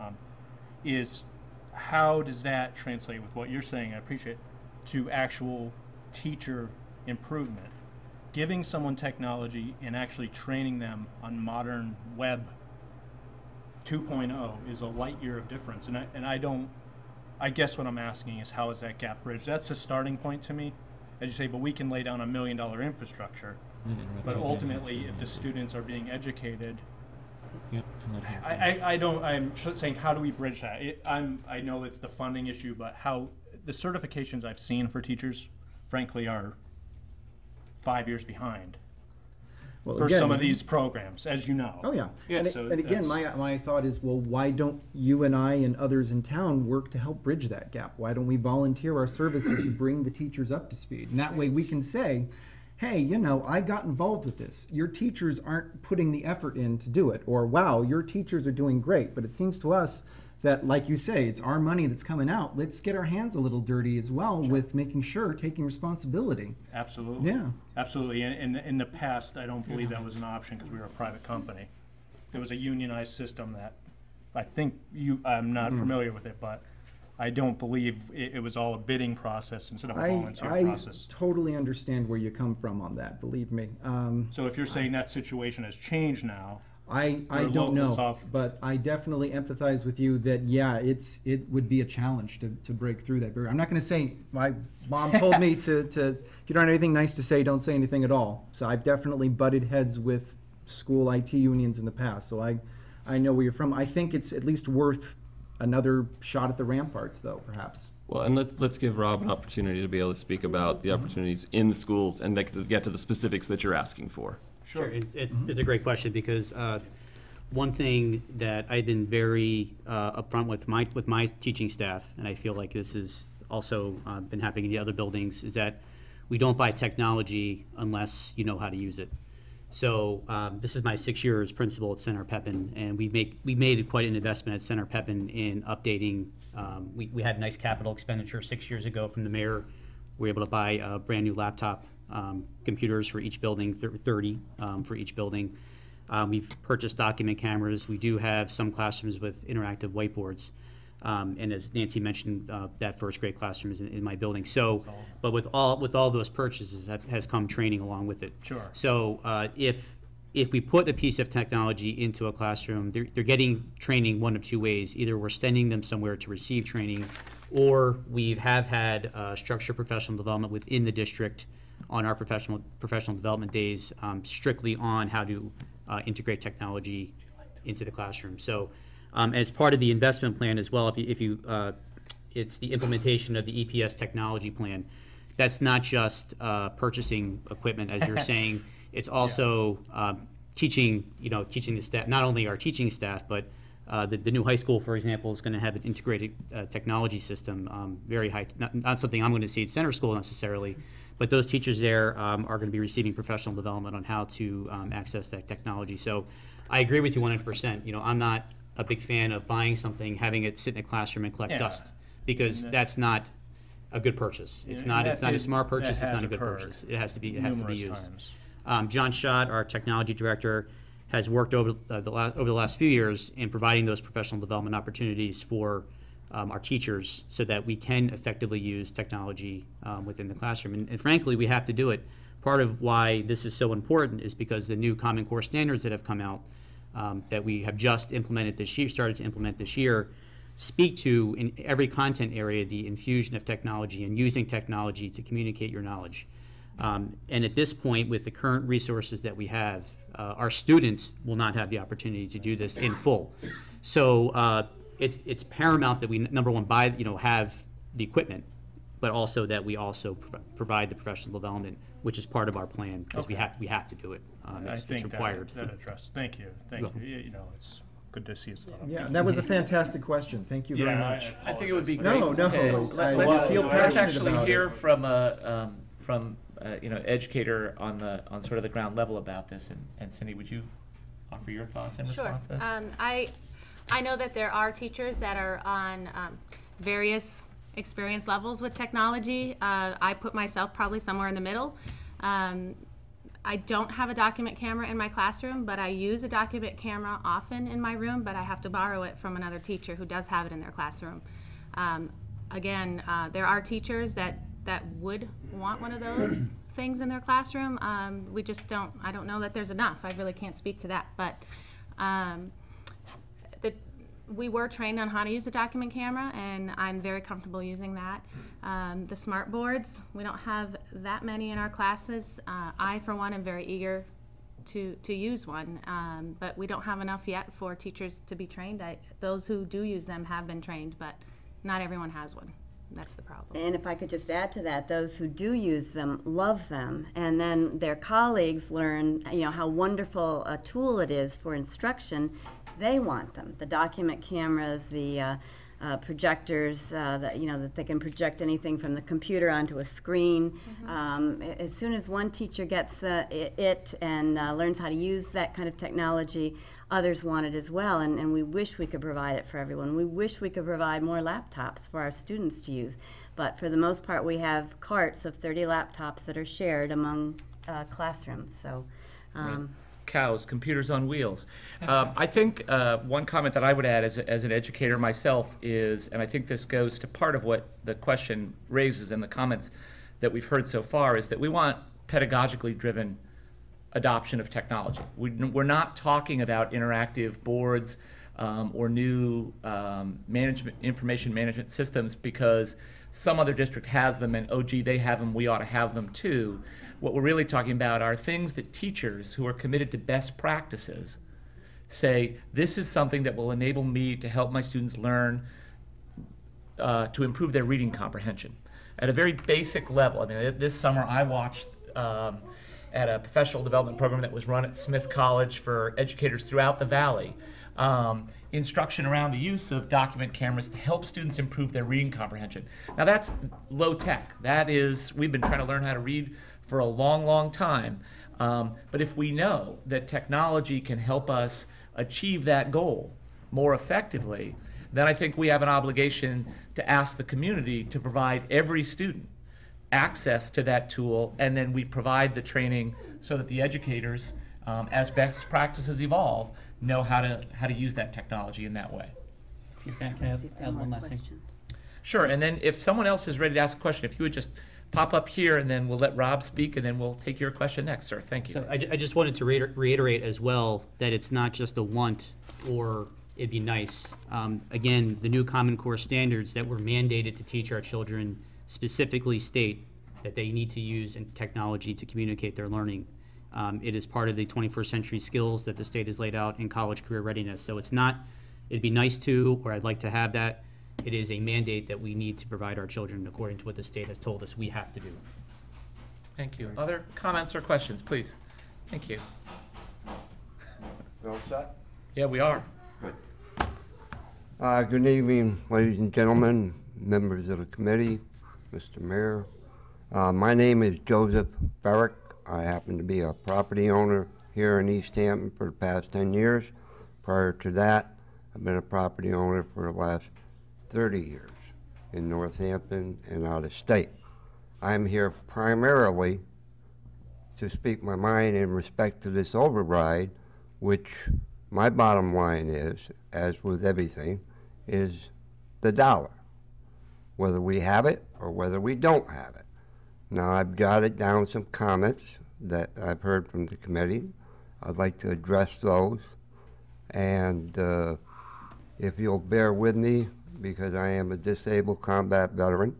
is how does that translate with what you're saying, I appreciate, to actual teacher improvement? giving someone technology and actually training them on modern web 2.0 is a light year of difference. I guess what I'm asking is, how is that gap bridged? That's a starting point to me. As you say, but we can lay down $1 million infrastructure. But ultimately, if the students are being educated, Yep. I'm saying, how do we bridge that? I know it's the funding issue, but how the certifications I've seen for teachers, frankly, are 5 years behind Well, for again, some of these programs, as you know. Oh, yeah. Yeah, And, so and again, my thought is, well, why don't you and I and others in town work to help bridge that gap? Why don't we volunteer our services to bring the teachers up to speed? And that way we can say, hey, you know, I got involved with this. Your teachers aren't putting the effort in to do it. Or, wow, your teachers are doing great. But it seems to us that, like you say, it's our money that's coming out. Let's get our hands a little dirty as well with making sure, taking responsibility. Absolutely. Yeah. Absolutely. And in the past, I don't believe that was an option because we were a private company. There was a unionized system that I think I'm not familiar with it, but I don't believe it was all a bidding process instead of a volunteer process. I totally understand where you come from on that, believe me. So if you're saying that situation has changed now, I Where don't locals know, have- but I definitely empathize with you that, yeah, it would be a challenge to break through that barrier. I'm not going to say, my mom told me to, if you don't have anything nice to say, don't say anything at all. So I've definitely butted heads with school IT unions in the past, so I know where you're from. I think it's at least worth another shot at the ramparts, though, perhaps. Well, and let's give Rob an opportunity to be able to speak about the opportunities in the schools and to get to the specifics that you're asking for. Sure, it's a great question, because one thing that I've been very upfront with my teaching staff, and I feel like this has also been happening in the other buildings, is that we don't buy technology unless you know how to use it. So this is my 6 year as principal at Center Pepin, and we made quite an investment at Center Pepin in updating. We had a nice capital expenditure 6 years ago from the mayor. We were able to buy a brand new laptop computers for each building, 30 for each building. We've purchased document cameras. We do have some classrooms with interactive whiteboards. And as Nancy mentioned, that first grade classroom is in my building. So, but with all those purchases has come training along with it. Sure. So if we put a piece of technology into a classroom, they're getting training one of two ways. Either we're sending them somewhere to receive training, or we have had structured professional development within the district on our professional development days, strictly on how to integrate technology into the classroom. So as part of the investment plan as well, it's the implementation of the EPS technology plan. That's not just purchasing equipment, as you're saying. It's also teaching the staff, not only our teaching staff, but the new high school, for example, is going to have an integrated technology system, very high, not something I'm going to see at center school necessarily, but those teachers there are going to be receiving professional development on how to access that technology. So I agree with you 100%. I'm not a big fan of buying something, having it sit in a classroom and collect dust, because that's not a good purchase. It's not a smart purchase. It's not a good purchase. It has to be used. John Schott, our technology director, has worked over the last few years in providing those professional development opportunities for our teachers, so that we can effectively use technology within the classroom. And frankly, we have to do it. Part of why this is so important is because the new Common Core standards that have come out, that we have just implemented this year, started to implement this year, speak to, in every content area, the infusion of technology and using technology to communicate your knowledge. And at this point, with the current resources that we have, our students will not have the opportunity to do this in full. So it's paramount that we, number one, have the equipment, but also that we also provide the professional development, which is part of our plan, because we have to do it. It's required. That addressed. Thank you. It's good to see it's thought of. Yeah, that was a fantastic question. Thank you very much. I think it would be great. No, to- I let's feel let's passionate actually about hear it. from educator on sort of the ground level about this. And Cindy, would you offer your thoughts in Sure. response to this? I know that there are teachers that are on various experience levels with technology. I put myself probably somewhere in the middle. I don't have a document camera in my classroom, but I use a document camera often in my room, but I have to borrow it from another teacher who does have it in their classroom. Again, there are teachers that would want one of those things in their classroom. We just don't, I don't know that there's enough. I really can't speak to that, but we were trained on how to use a document camera, and I'm very comfortable using that. The smart boards, we don't have that many in our classes. I, for one, am very eager to use one, but we don't have enough yet for teachers to be trained. Those who do use them have been trained, but not everyone has one. That's the problem. And if I could just add to that, those who do use them love them, and then their colleagues learn, how wonderful a tool it is for instruction. They want them. The document cameras, the projectors, that they can project anything from the computer onto a screen. As soon as one teacher gets it and learns how to use that kind of technology, others want it as well, and we wish we could provide it for everyone. We wish we could provide more laptops for our students to use, but for the most part we have carts of 30 laptops that are shared among classrooms. So. Cows, computers on wheels. I think one comment that I would add as an educator myself is, and I think this goes to part of what the question raises and the comments that we've heard so far, is that we want pedagogically driven adoption of technology. We're not talking about interactive boards or new information management systems because some other district has them and, oh gee, they have them, we ought to have them too. What we're really talking about are things that teachers who are committed to best practices say, this is something that will enable me to help my students learn to improve their reading comprehension. At a very basic level, I mean, this summer I watched at a professional development program that was run at Smith College for educators throughout the Valley, instruction around the use of document cameras to help students improve their reading comprehension. Now that's low tech. That is, we've been trying to learn how to read for a long, long time. But if we know that technology can help us achieve that goal more effectively, then I think we have an obligation to ask the community to provide every student access to that tool, and then we provide the training so that the educators, as best practices evolve, know how to use that technology in that way. Can I add one last thing? Sure, and then if someone else is ready to ask a question, if you would just pop up here, and then we'll let Rob speak, and then we'll take your question next, sir. Thank you. So I just wanted to reiterate as well that it's not just a want or it'd be nice. Again, the new Common Core standards that were mandated to teach our children specifically state that they need to use technology to communicate their learning. It is part of the 21st century skills that the state has laid out in college career readiness. So it's not, it'd be nice to, or I'd like to have that. It is a mandate that we need to provide our children according to what the state has told us we have to do. Thank you. Other comments or questions, please? Thank you. All set? Yeah, we are. Good. Good evening, ladies and gentlemen, members of the committee, Mr. Mayor. My name is Joseph Barrick. I happen to be a property owner here in Easthampton for the past 10 years. Prior to that, I've been a property owner for the last 30 years in Northampton and out of state. I'm here primarily to speak my mind in respect to this override, which my bottom line is, as with everything, is the dollar, whether we have it or whether we don't have it. Now, I've jotted down some comments that I've heard from the committee. I'd like to address those, and if you'll bear with me, because I am a disabled combat veteran,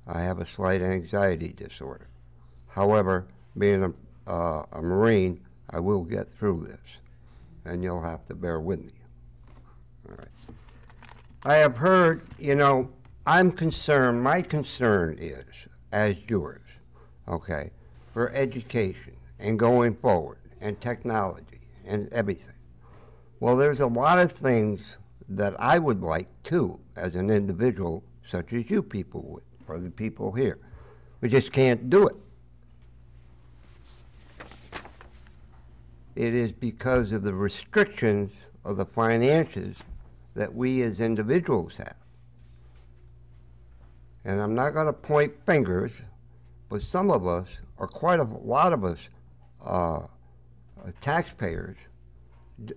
I have a slight anxiety disorder. However, being a Marine, I will get through this, and you'll have to bear with me. All right. I have heard, I'm concerned, my concern is, as yours, okay, for education and going forward and technology and everything. Well, there's a lot of things that I would like too, as an individual, such as you people would, or the people here. We just can't do it. It is because of the restrictions of the finances that we as individuals have. And I'm not going to point fingers, but some of us, or quite a lot of us, taxpayers,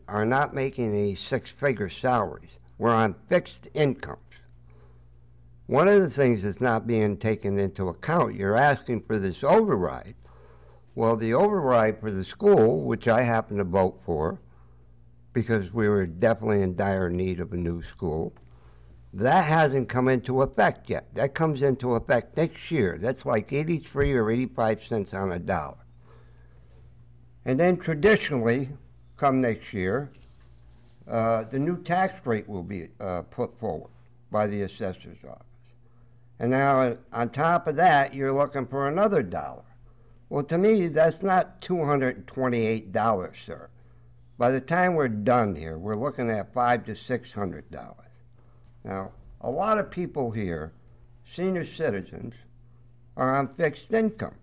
are not making any six-figure salaries. We're on fixed incomes. One of the things that's not being taken into account, you're asking for this override, Well, the override for the school, which I happen to vote for, because we were definitely in dire need of a new school, that hasn't come into effect yet. That comes into effect next year. That's like 83 or 85 cents on a dollar. And then traditionally, come next year, the new tax rate will be put forward by the assessor's office. And now on top of that, you're looking for another dollar. Well, to me, that's not $228, sir. By the time we're done here, we're looking at $500 to $600. Now, a lot of people here, senior citizens, are on fixed incomes.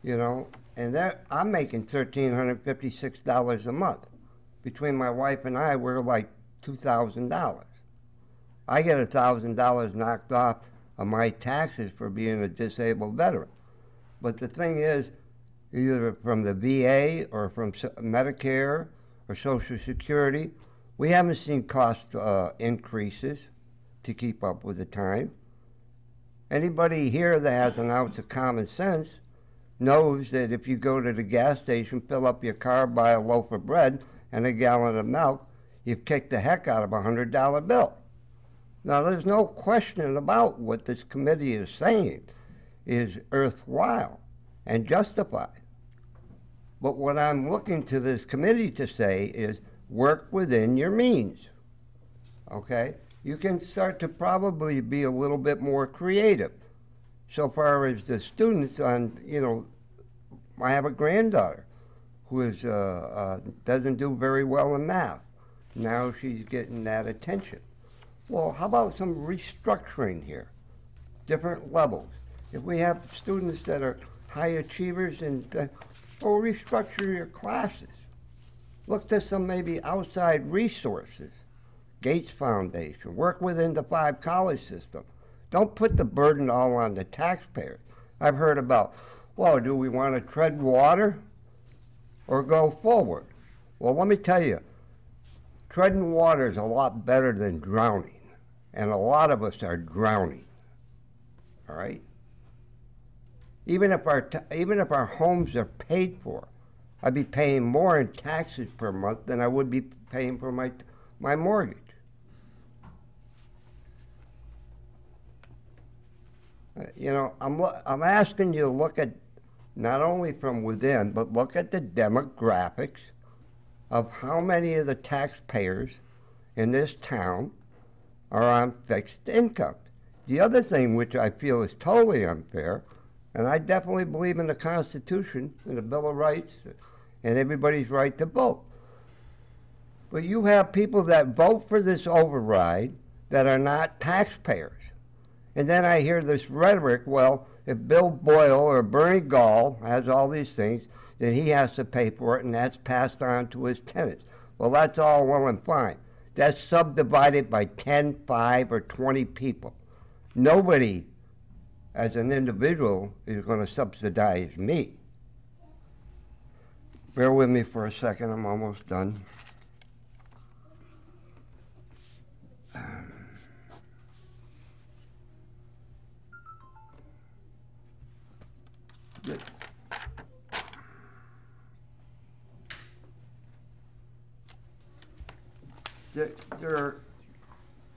You know, and I'm making $1,356 a month. Between my wife and I, we're like $2,000. I get $1,000 knocked off of my taxes for being a disabled veteran. But the thing is, either from the VA or from Medicare or Social Security, we haven't seen cost increases to keep up with the time. Anybody here that has an ounce of common sense knows that if you go to the gas station, fill up your car, buy a loaf of bread and a gallon of milk, you've kicked the heck out of a $100 bill. Now, there's no question about what this committee is saying is worthwhile and justified. But what I'm looking to this committee to say is work within your means, okay? You can start to probably be a little bit more creative. So far as the students on, you know, I have a granddaughter who is, doesn't do very well in math. Now she's getting that attention. Well, how about some restructuring here? Different levels. If we have students that are high achievers, and well, restructure your classes. Look to some maybe outside resources. Gates Foundation, work within the 5 college system. Don't put the burden all on the taxpayers. I've heard about, well, do we want to tread water or go forward? Well, let me tell you, treading water is a lot better than drowning. And a lot of us are drowning, all right? Even if our homes are paid for, I'd be paying more in taxes per month than I would be paying for my mortgage. You know, I'm asking you to look at not only from within, but look at the demographics of how many of the taxpayers in this town are on fixed income. The other thing which I feel is totally unfair, and I definitely believe in the Constitution and the Bill of Rights and everybody's right to vote. But you have people that vote for this override that are not taxpayers. And then I hear this rhetoric, well, if Bill Boyle or Bernie Gall has all these things, then he has to pay for it, and that's passed on to his tenants. Well, that's all well and fine. That's subdivided by 10, 5, or 20 people. Nobody, as an individual, is going to subsidize me. Bear with me for a second, I'm almost done.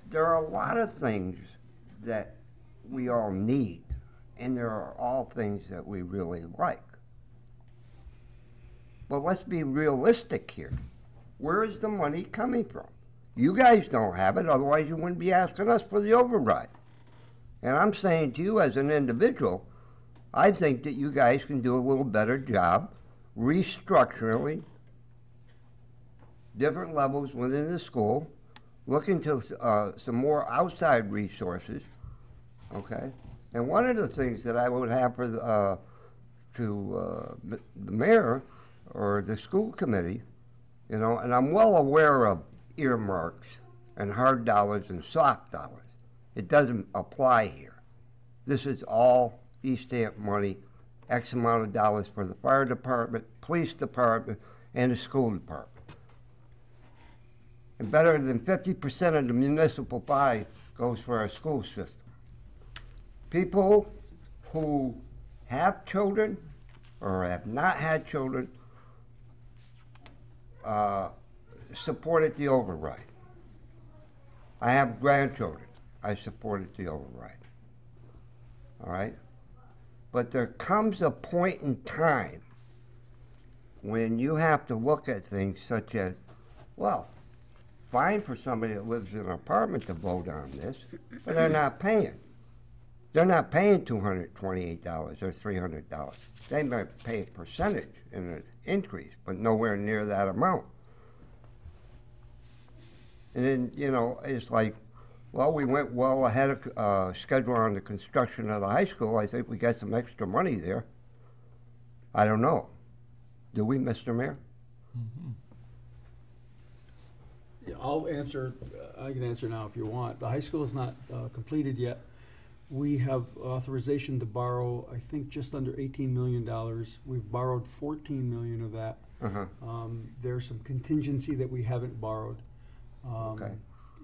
There are a lot of things that we all need, and there are all things that we really like. But let's be realistic here. Where is the money coming from? You guys don't have it, otherwise you wouldn't be asking us for the override. And I'm saying to you as an individual, I think that you guys can do a little better job restructurally different levels within the school, look into some more outside resources, okay? And one of the things that I would have for the mayor or the school committee, you know, and I'm well aware of earmarks and hard dollars and soft dollars. It doesn't apply here. This is all Easthampton money, X amount of dollars for the fire department, police department, and the school department. And better than 50% of the municipal pie goes for our school system. People who have children or have not had children supported the override. I have grandchildren. I supported the override. All right? But there comes a point in time when you have to look at things such as, well, fine for somebody that lives in an apartment to vote on this, but they're not paying. They're not paying $228 or $300. They might pay a percentage in an increase, but nowhere near that amount. And then, you know, it's like, well, we went well ahead of schedule on the construction of the high school. I think we got some extra money there. I don't know. Do we, Mr. Mayor? Yeah, I'll answer, I can answer now if you want. The high school is not completed yet. We have authorization to borrow, I think, just under $18 million. We've borrowed $14 million of that. There's some contingency that we haven't borrowed. Okay.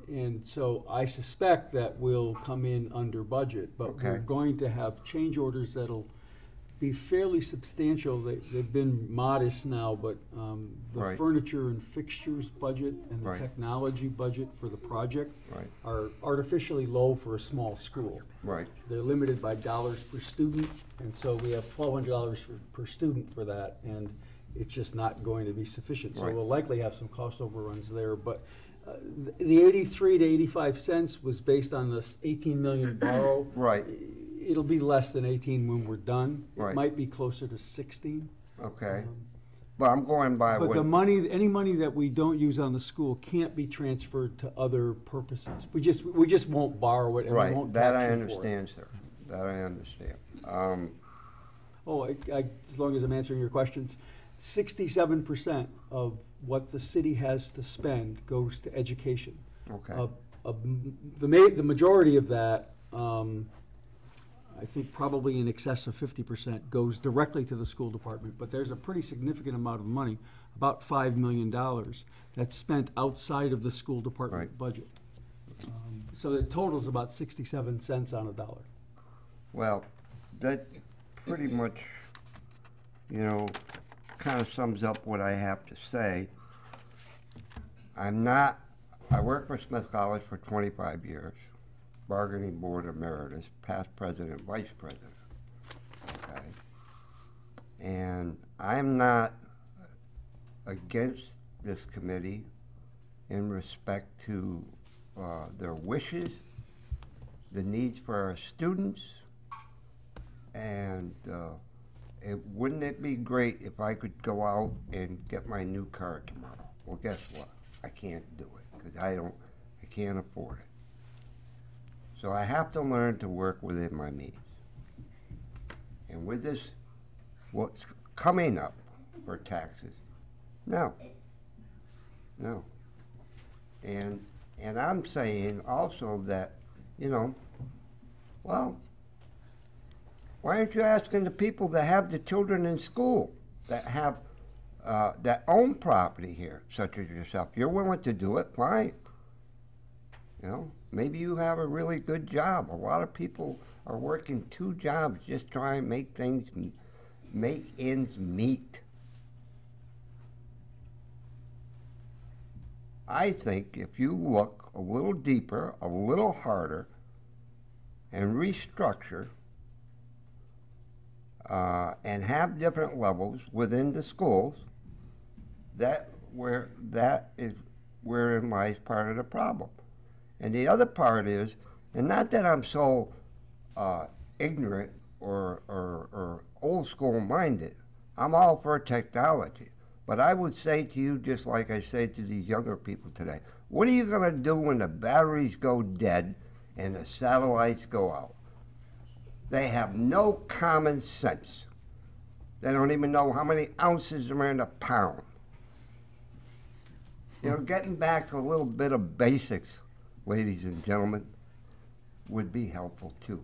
And so I suspect that we'll come in under budget, but we're Okay. going to have change orders that'll be fairly substantial. They've been modest now, but the Right. furniture and fixtures budget and the Right. technology budget for the project Right. are artificially low for a small school. Right. They're limited by dollars per student, and so we have $1,200 per student for that, and it's just not going to be sufficient. So Right. we'll likely have some cost overruns there, but the 83 to 85 cents was based on this 18 million borrow. Right. It'll be less than 18 when we're done. It Right. might be closer to 16. Okay. But I'm going by But what. the money, any money that we don't use on the school can't be transferred to other purposes. We just won't borrow it and we Right, won't that tax I you for it. understand, sir. That I understand. Oh, as long as I'm answering your questions, 67% of what the city has to spend goes to education. Okay. The majority of that, I think probably in excess of 50% goes directly to the school department, but there's a pretty significant amount of money, about $5 million, that's spent outside of the school department Right. budget. So the total's about 67 cents on a dollar. Well, that pretty much, you know, kind of sums up what I have to say. I worked for Smith College for 25 years, bargaining board emeritus, past president, vice president. Okay. And I'm not against this committee in respect to their wishes, the needs for our students, and wouldn't it be great if I could go out and get my new car tomorrow? Well, guess what? I can't do it because I can't afford it. So I have to learn to work within my means. And with this, what's coming up for taxes, no. And I'm saying also that, you know, well, why aren't you asking the people that have the children in school, that have, that own property here, such as yourself? You're willing to do it, fine. You know, maybe you have a really good job. A lot of people are working 2 jobs just trying to make ends meet. I think if you look a little deeper, a little harder, and restructure, and have different levels within the schools, that is wherein lies part of the problem. And the other part is, and not that I'm so ignorant or old school minded, I'm all for technology. But I would say to you, just like I say to these younger people today, what are you going to do when the batteries go dead and the satellites go out? They have no common sense. They don't even know how many ounces are in a pound. You know, getting back to a little bit of basics, ladies and gentlemen, would be helpful too.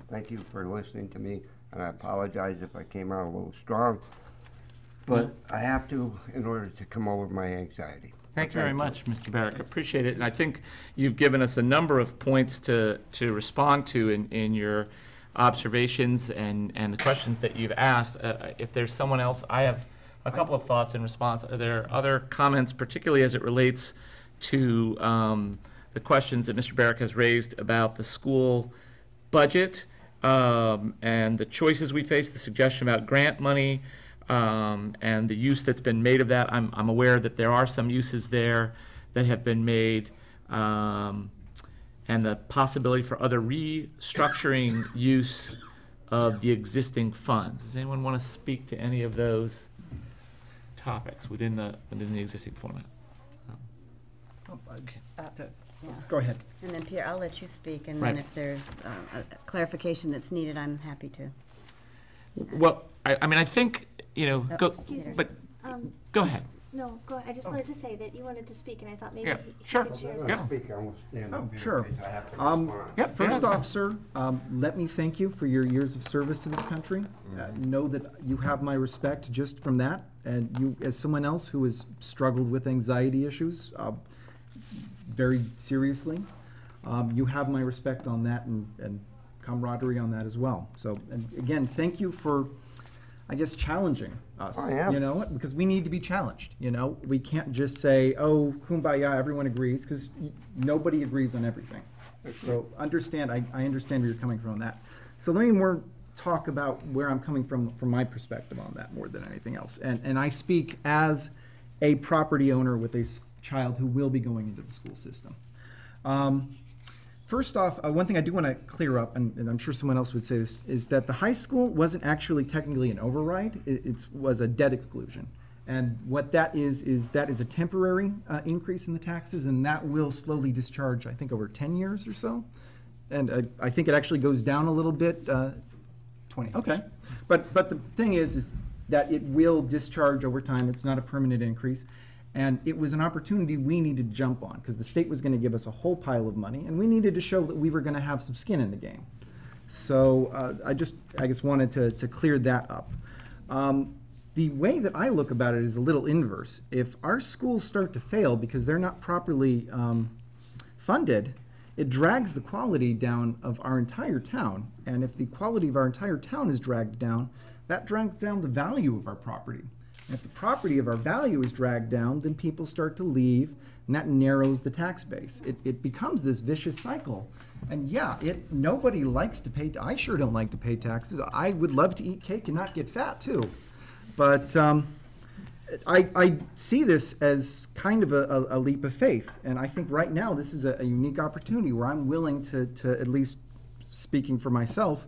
Thank you for listening to me, and I apologize if I came out a little strong, but I have to in order to come over my anxiety. Thank you very much, Mr. Barrick. I appreciate it. And I think you've given us a number of points to respond to in your observations and the questions that you've asked. If there's someone else, I have a couple of thoughts in response. Are there other comments, particularly as it relates to the questions that Mr. Barrick has raised about the school budget and the choices we face, the suggestion about grant money, and the use that's been made of that? I'm aware that there are some uses there that have been made, and the possibility for other restructuring use of the existing funds. Does anyone want to speak to any of those topics within the existing format? Go ahead. And then Peter, I'll let you speak, and Right. then if there's a clarification that's needed, I'm happy to. Well, I mean, I think, go, Excuse me. but Um, go ahead. No, go, I just wanted to say that you wanted to speak, and I thought maybe Yeah, he sure. could share Yeah. some. Oh, sure. Yeah, First yeah. off, sir, let me thank you for your years of service to this country. Know that you have my respect just from that, and you, as someone else who has struggled with anxiety issues very seriously, you have my respect on that and camaraderie on that as well. So, and again, thank you for, I guess, challenging us. I am. Because we need to be challenged. We can't just say, oh, kumbaya, everyone agrees, because nobody agrees on everything. So understand, I understand where you're coming from on that. So let me more talk about where I'm coming from my perspective on that more than anything else. And I speak as a property owner with a child who will be going into the school system. First off, one thing I do want to clear up, and I'm sure someone else would say this, is that the high school wasn't actually technically an override. It was a debt exclusion. And what that is that is a temporary increase in the taxes, and that will slowly discharge, I think, over 10 years or so. And I think it actually goes down a little bit, 20, okay. But the thing is that it will discharge over time. It's not a permanent increase. And it was an opportunity we needed to jump on, because the state was going to give us a whole pile of money, and we needed to show that we were going to have some skin in the game. So I just wanted to clear that up. The way that I look about it is a little inverse. If our schools start to fail because they're not properly funded, it drags the quality down of our entire town. And if the quality of our entire town is dragged down, that drags down the value of our property. And if the property of our value is dragged down, then people start to leave, and that narrows the tax base. It becomes this vicious cycle. And yeah, nobody likes to pay, I sure don't like to pay taxes. I would love to eat cake and not get fat too. But I see this as kind of a leap of faith. And I think right now this is a unique opportunity where I'm willing to at least speaking for myself,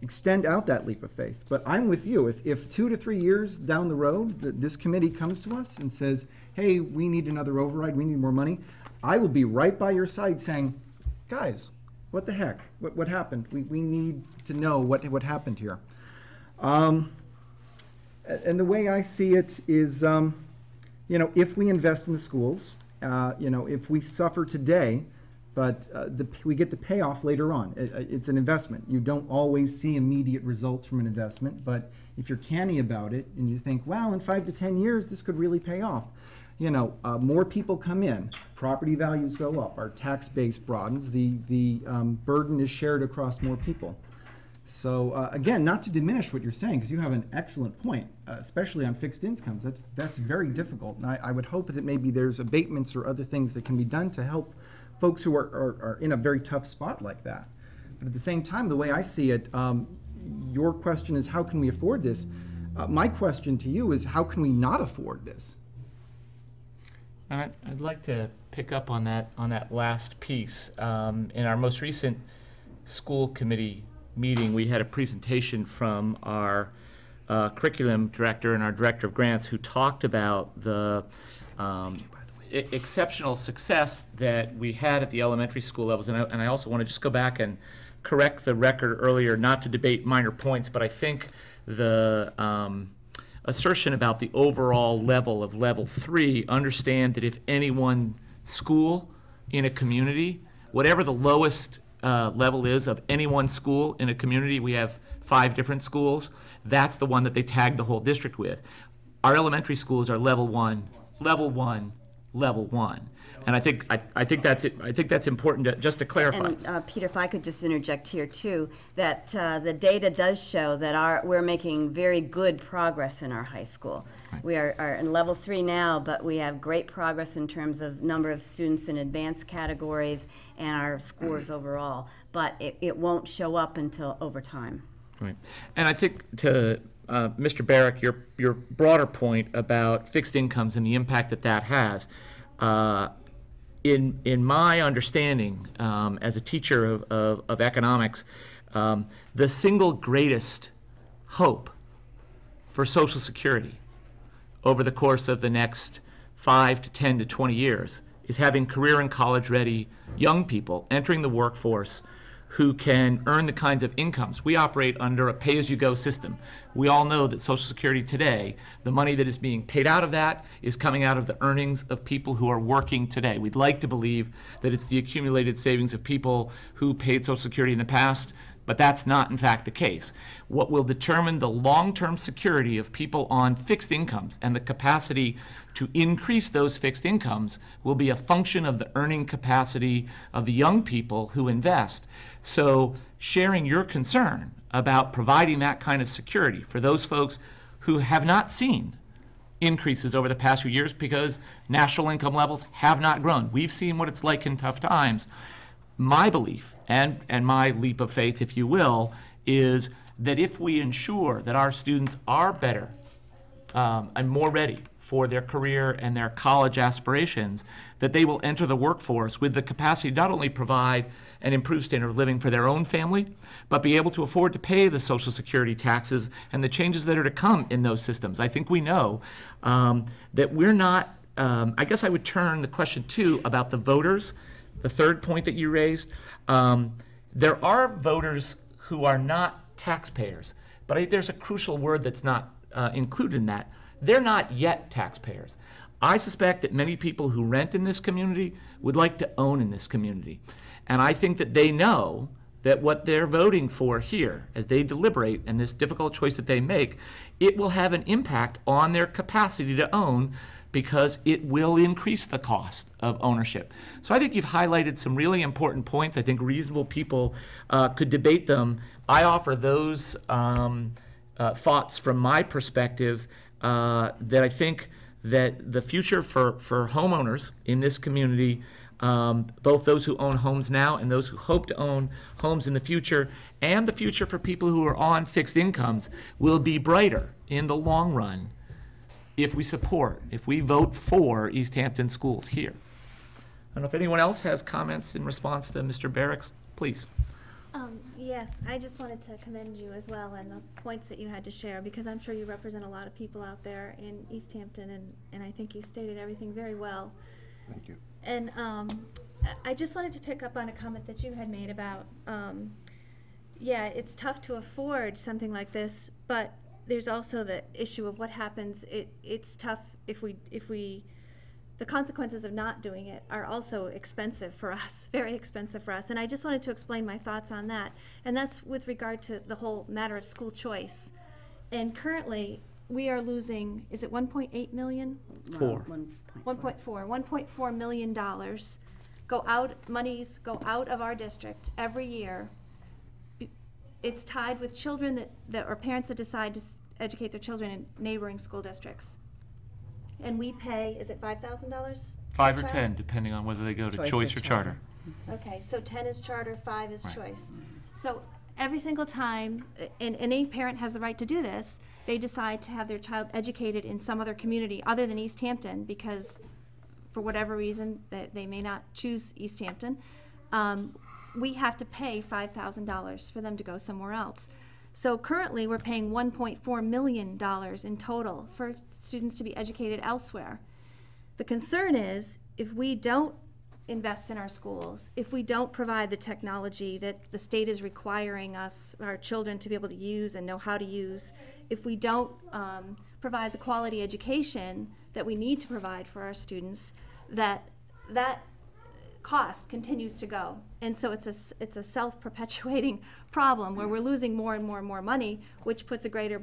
extend out that leap of faith. But I'm with you. If 2 to 3 years down the road, this committee comes to us and says, hey, we need another override, we need more money, I will be right by your side saying, guys, what the heck? What happened? We need to know what happened here. And the way I see it is, if we invest in the schools, if we suffer today, but we get the payoff later on. It's an investment. You don't always see immediate results from an investment, but if you're canny about it and you think, well, in 5 to 10 years, this could really pay off. More people come in, property values go up, our tax base broadens, the burden is shared across more people. So again, not to diminish what you're saying, because you have an excellent point, especially on fixed incomes. That's very difficult, and I would hope that maybe there's abatements or other things that can be done to help folks who are in a very tough spot like that. But at the same time, the way I see it, your question is, how can we afford this? My question to you is, how can we not afford this? I'd like to pick up on that last piece. In our most recent school committee meeting, we had a presentation from our curriculum director and our director of grants who talked about the exceptional success that we had at the elementary school levels. And I also want to just go back and correct the record earlier, not to debate minor points, but I think the assertion about the overall level of level 3, understand that if any one school in a community, whatever the lowest level is of any one school in a community, we have 5 different schools, that's the one that they tag the whole district with. Our elementary schools are level 1, level 1, level 1. And I think that's it. I think that's important just to clarify. And Peter, if I could just interject here too, that the data does show that we're making very good progress in our high school. Right. We are in level 3 now, but we have great progress in terms of number of students in advanced categories and our scores overall. But it won't show up until over time. Right. And I think to Mr. Barrick, your broader point about fixed incomes and the impact that that has, in my understanding as a teacher of economics, the single greatest hope for Social Security over the course of the next 5 to 10 to 20 years is having career and college-ready young people entering the workforce who can earn the kinds of incomes. We operate under a pay-as-you-go system. We all know that Social Security today, the money that is being paid out of that is coming out of the earnings of people who are working today. We'd like to believe that it's the accumulated savings of people who paid Social Security in the past, but that's not in fact the case. What will determine the long-term security of people on fixed incomes and the capacity to increase those fixed incomes will be a function of the earning capacity of the young people who invest. So sharing your concern about providing that kind of security for those folks who have not seen increases over the past few years because national income levels have not grown. We've seen what it's like in tough times. My belief, and my leap of faith, if you will, is that if we ensure that our students are better and more ready for their career and their college aspirations, that they will enter the workforce with the capacity to not only provide an improved standard of living for their own family, but be able to afford to pay the Social Security taxes and the changes that are to come in those systems. I think we know that we're not, I guess I would turn the question too about the voters, the third point that you raised. There are voters who are not taxpayers, but I think there's a crucial word that's not included in that. They're not yet taxpayers. I suspect that many people who rent in this community would like to own in this community. And I think that they know that what they're voting for here, as they deliberate and this difficult choice that they make, it will have an impact on their capacity to own because it will increase the cost of ownership. So I think you've highlighted some really important points. I think reasonable people could debate them. I offer those thoughts from my perspective that I think that the future for homeowners in this community, both those who own homes now and those who hope to own homes in the future, and the future for people who are on fixed incomes, will be brighter in the long run if we vote for Easthampton schools here. I don't know if anyone else has comments in response to Mr. Barrick's, please. Yes, I just wanted to commend you as well and the points that you had to share, because I'm sure you represent a lot of people out there in Easthampton, and I think you stated everything very well. Thank you. And I just wanted to pick up on a comment that you had made about, yeah, it's tough to afford something like this, but there's also the issue of what happens. It's tough if we the consequences of not doing it are also expensive for us, very expensive for us. And I just wanted to explain my thoughts on that. And that's with regard to the whole matter of school choice. And currently, we are losing, is it 1.8 million? $1.4 million monies go out of our district every year. It's tied with children that or parents that decide to educate their children in neighboring school districts. And we pay, is it $5,000? 5 or 10, depending on whether they go to choice or charter. Okay, so 10 is charter, 5 is choice. So every single time, and any parent has the right to do this, they decide to have their child educated in some other community other than Easthampton, because for whatever reason that they may not choose Easthampton, we have to pay $5,000 for them to go somewhere else. So currently, we're paying $1.4 million in total for students to be educated elsewhere. The concern is, if we don't invest in our schools, if we don't provide the technology that the state is requiring our children to be able to use and know how to use, if we don't provide the quality education that we need to provide for our students, that cost continues to go. And so it's a self-perpetuating problem where we're losing more and more and more money, which puts a greater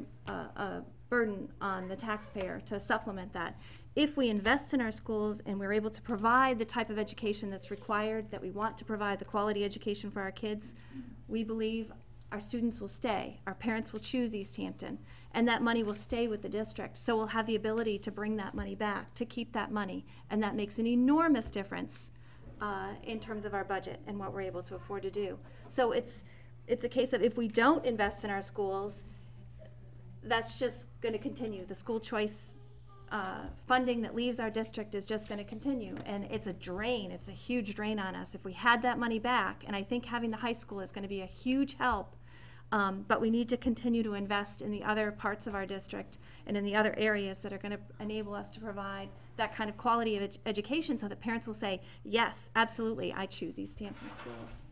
burden on the taxpayer to supplement that. if we invest in our schools and we're able to provide the type of education that's required, that we want to provide, the quality education for our kids, we believe our students will stay, our parents will choose Easthampton, and that money will stay with the district. So we'll have the ability to bring that money back, to keep that money, and that makes an enormous difference in terms of our budget and what we're able to afford to do. So it's a case of if we don't invest in our schools, that's just going to continue. The school choice funding that leaves our district is just going to continue, and it's a drain. It's a huge drain on us. If we had that money back, and I think having the high school is going to be a huge help, but we need to continue to invest in the other parts of our district and in the other areas that are going to enable us to provide that kind of quality of education so that parents will say, yes, absolutely, I choose Easthampton schools.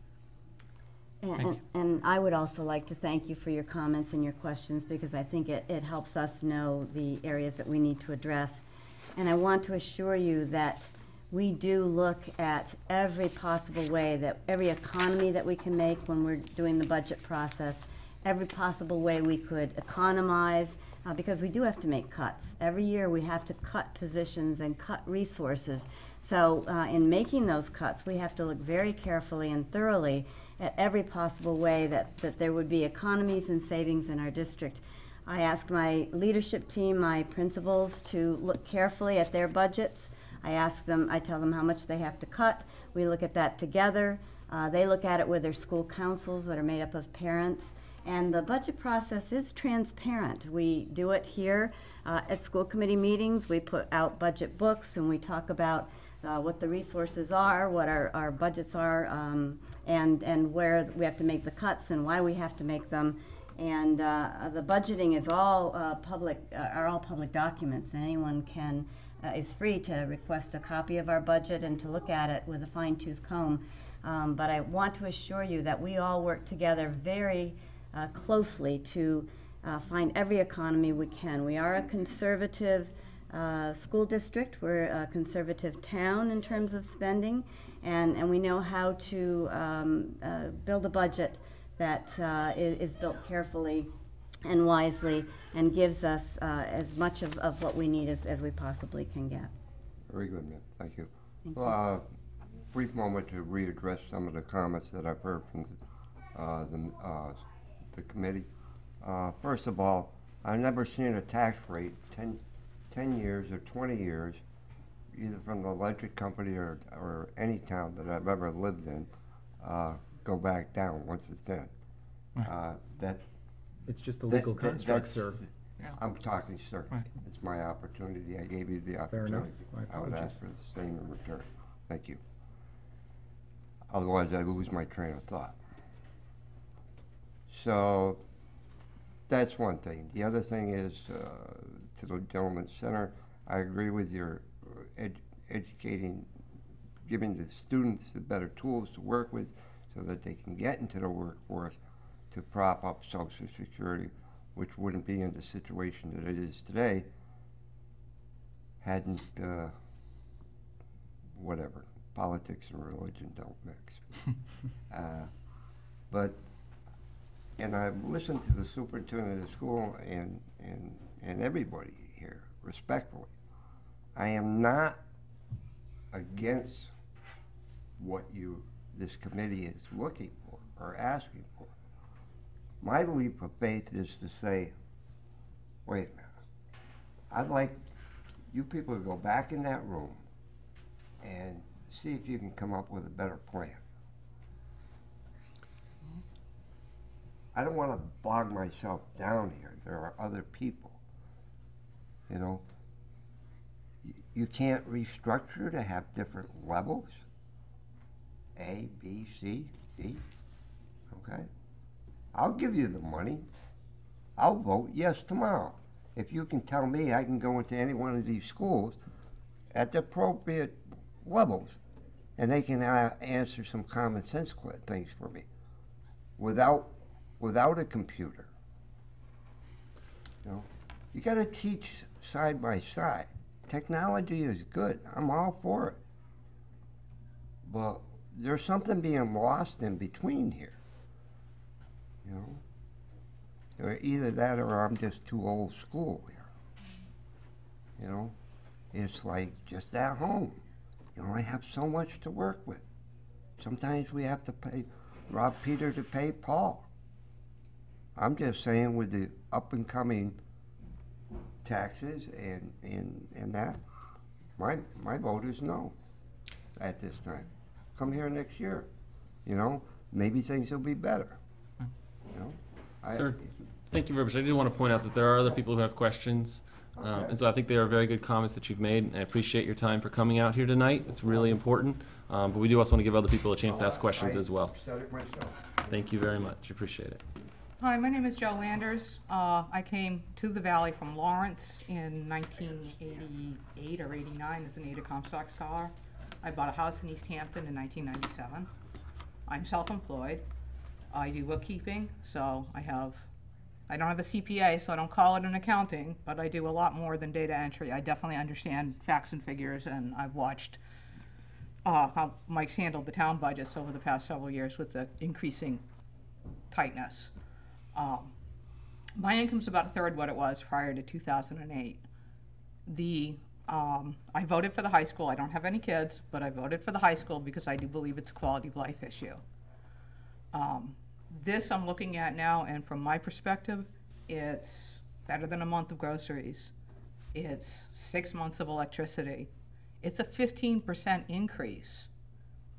And I would also like to thank you for your comments and your questions, because I think it helps us know the areas that we need to address. And I want to assure you that we do look at every possible way, that every economy that we can make when we're doing the budget process, every possible way we could economize, because we do have to make cuts. Every year we have to cut positions and cut resources. So in making those cuts, we have to look very carefully and thoroughly at every possible way that there would be economies and savings in our district. I asked my leadership team, my principals, to look carefully at their budgets. I tell them how much they have to cut. We look at that together. They look at it with their school councils that are made up of parents. And the budget process is transparent. We do it here at school committee meetings. We put out budget books and we talk about what the resources are, what our budgets are, and where we have to make the cuts and why we have to make them. And the budgeting is all public documents, and anyone is free to request a copy of our budget and to look at it with a fine-tooth comb. But I want to assure you that we all work together very closely to find every economy we can. We are a conservative school district. We're a conservative town in terms of spending, and we know how to build a budget that is built carefully and wisely and gives us as much of what we need as we possibly can get. Very good, ma'am. Thank you. Well, brief moment to readdress some of the comments that I've heard from the committee. First of all, I've never seen a tax rate 10 years or 20 years, either from the electric company or any town that I've ever lived in, go back down once it's in. It's just the legal construct, sir. Yeah. I'm talking, sir. Right. It's my opportunity. I gave you the Fair enough. opportunity. My I would apologies. ask for the same in return. Thank you. Otherwise, I lose my train of thought. So that's one thing. The other thing is, to the gentleman's center, I agree with your educating, giving the students the better tools to work with so that they can get into the workforce to prop up Social Security, which wouldn't be in the situation that it is today hadn't, whatever, politics and religion don't mix. And I've listened to the superintendent of the school and everybody here respectfully. I am not against what this committee is looking for or asking for. My leap of faith is to say, wait a minute, I'd like you people to go back in that room and see if you can come up with a better plan. I don't want to bog myself down here. There are other people. You know, you can't restructure to have different levels. A, B, C, D. Okay? I'll give you the money. I'll vote yes tomorrow. If you can tell me I can go into any one of these schools at the appropriate levels and they can answer some common sense things for me without a computer. You know, you got to teach side by side. Technology is good. I'm all for it. But there's something being lost in between here. You know, or either that or I'm just too old school here. You know, it's like just at home. You only have so much to work with. Sometimes we have to rob Peter to pay Paul. I'm just saying with the up and coming taxes and that, my vote is no at this time. Come here next year, you know, maybe things will be better. You know? Sir, thank you very much. I did want to point out that there are other people who have questions. And so I think they are very good comments that you've made, and I appreciate your time for coming out here tonight. It's really important. But we do also want to give other people a chance to ask questions as well. I said it myself. Thank you very much. Appreciate it. Hi, my name is Joe Landers. I came to the Valley from Lawrence in 1988 or 89 as an Ada Comstock Scholar. I bought a house in Easthampton in 1997. I'm self-employed. I do bookkeeping, so I don't have a CPA, so I don't call it an accounting, but I do a lot more than data entry. I definitely understand facts and figures, and I've watched how Mike's handled the town budgets over the past several years with the increasing tightness. My income's about a third what it was prior to 2008. I voted for the high school. I don't have any kids, but I voted for the high school because I do believe it's a quality of life issue. This I'm looking at now, and from my perspective, it's better than a month of groceries. It's 6 months of electricity. It's a 15% increase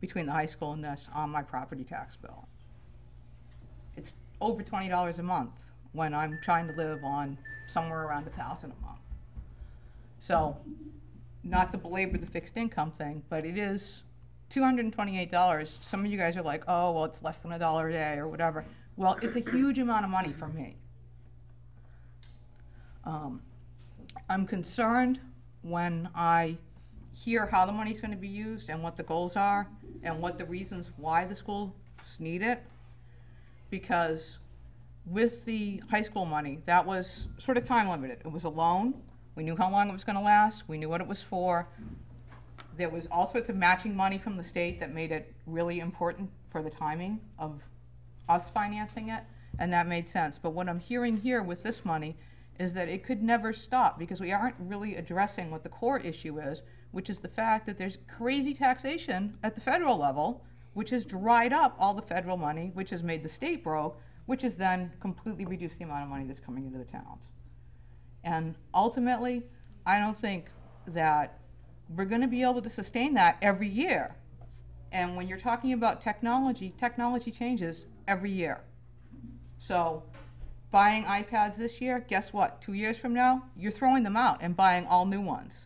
between the high school and this on my property tax bill. It's over $20 a month when I'm trying to live on somewhere around $1,000 a month. So, not to belabor the fixed income thing, but it is $228. Some of you guys are like, oh, well, it's less than $1 a day or whatever. Well, it's a huge amount of money for me. I'm concerned when I hear how the money's going to be used and what the goals are and what the reasons why the schools need it. Because with the high school money, that was sort of time limited. It was a loan. We knew how long it was going to last. We knew what it was for. There was all sorts of matching money from the state that made it really important for the timing of us financing it, and that made sense. But what I'm hearing here with this money is that it could never stop because we aren't really addressing what the core issue is, which is the fact that there's crazy taxation at the federal level, which has dried up all the federal money, which has made the state broke, which has then completely reduced the amount of money that's coming into the towns. And ultimately, I don't think that we're going to be able to sustain that every year. And when you're talking about technology, technology changes every year. So buying iPads this year, guess what? 2 years from now, you're throwing them out and buying all new ones.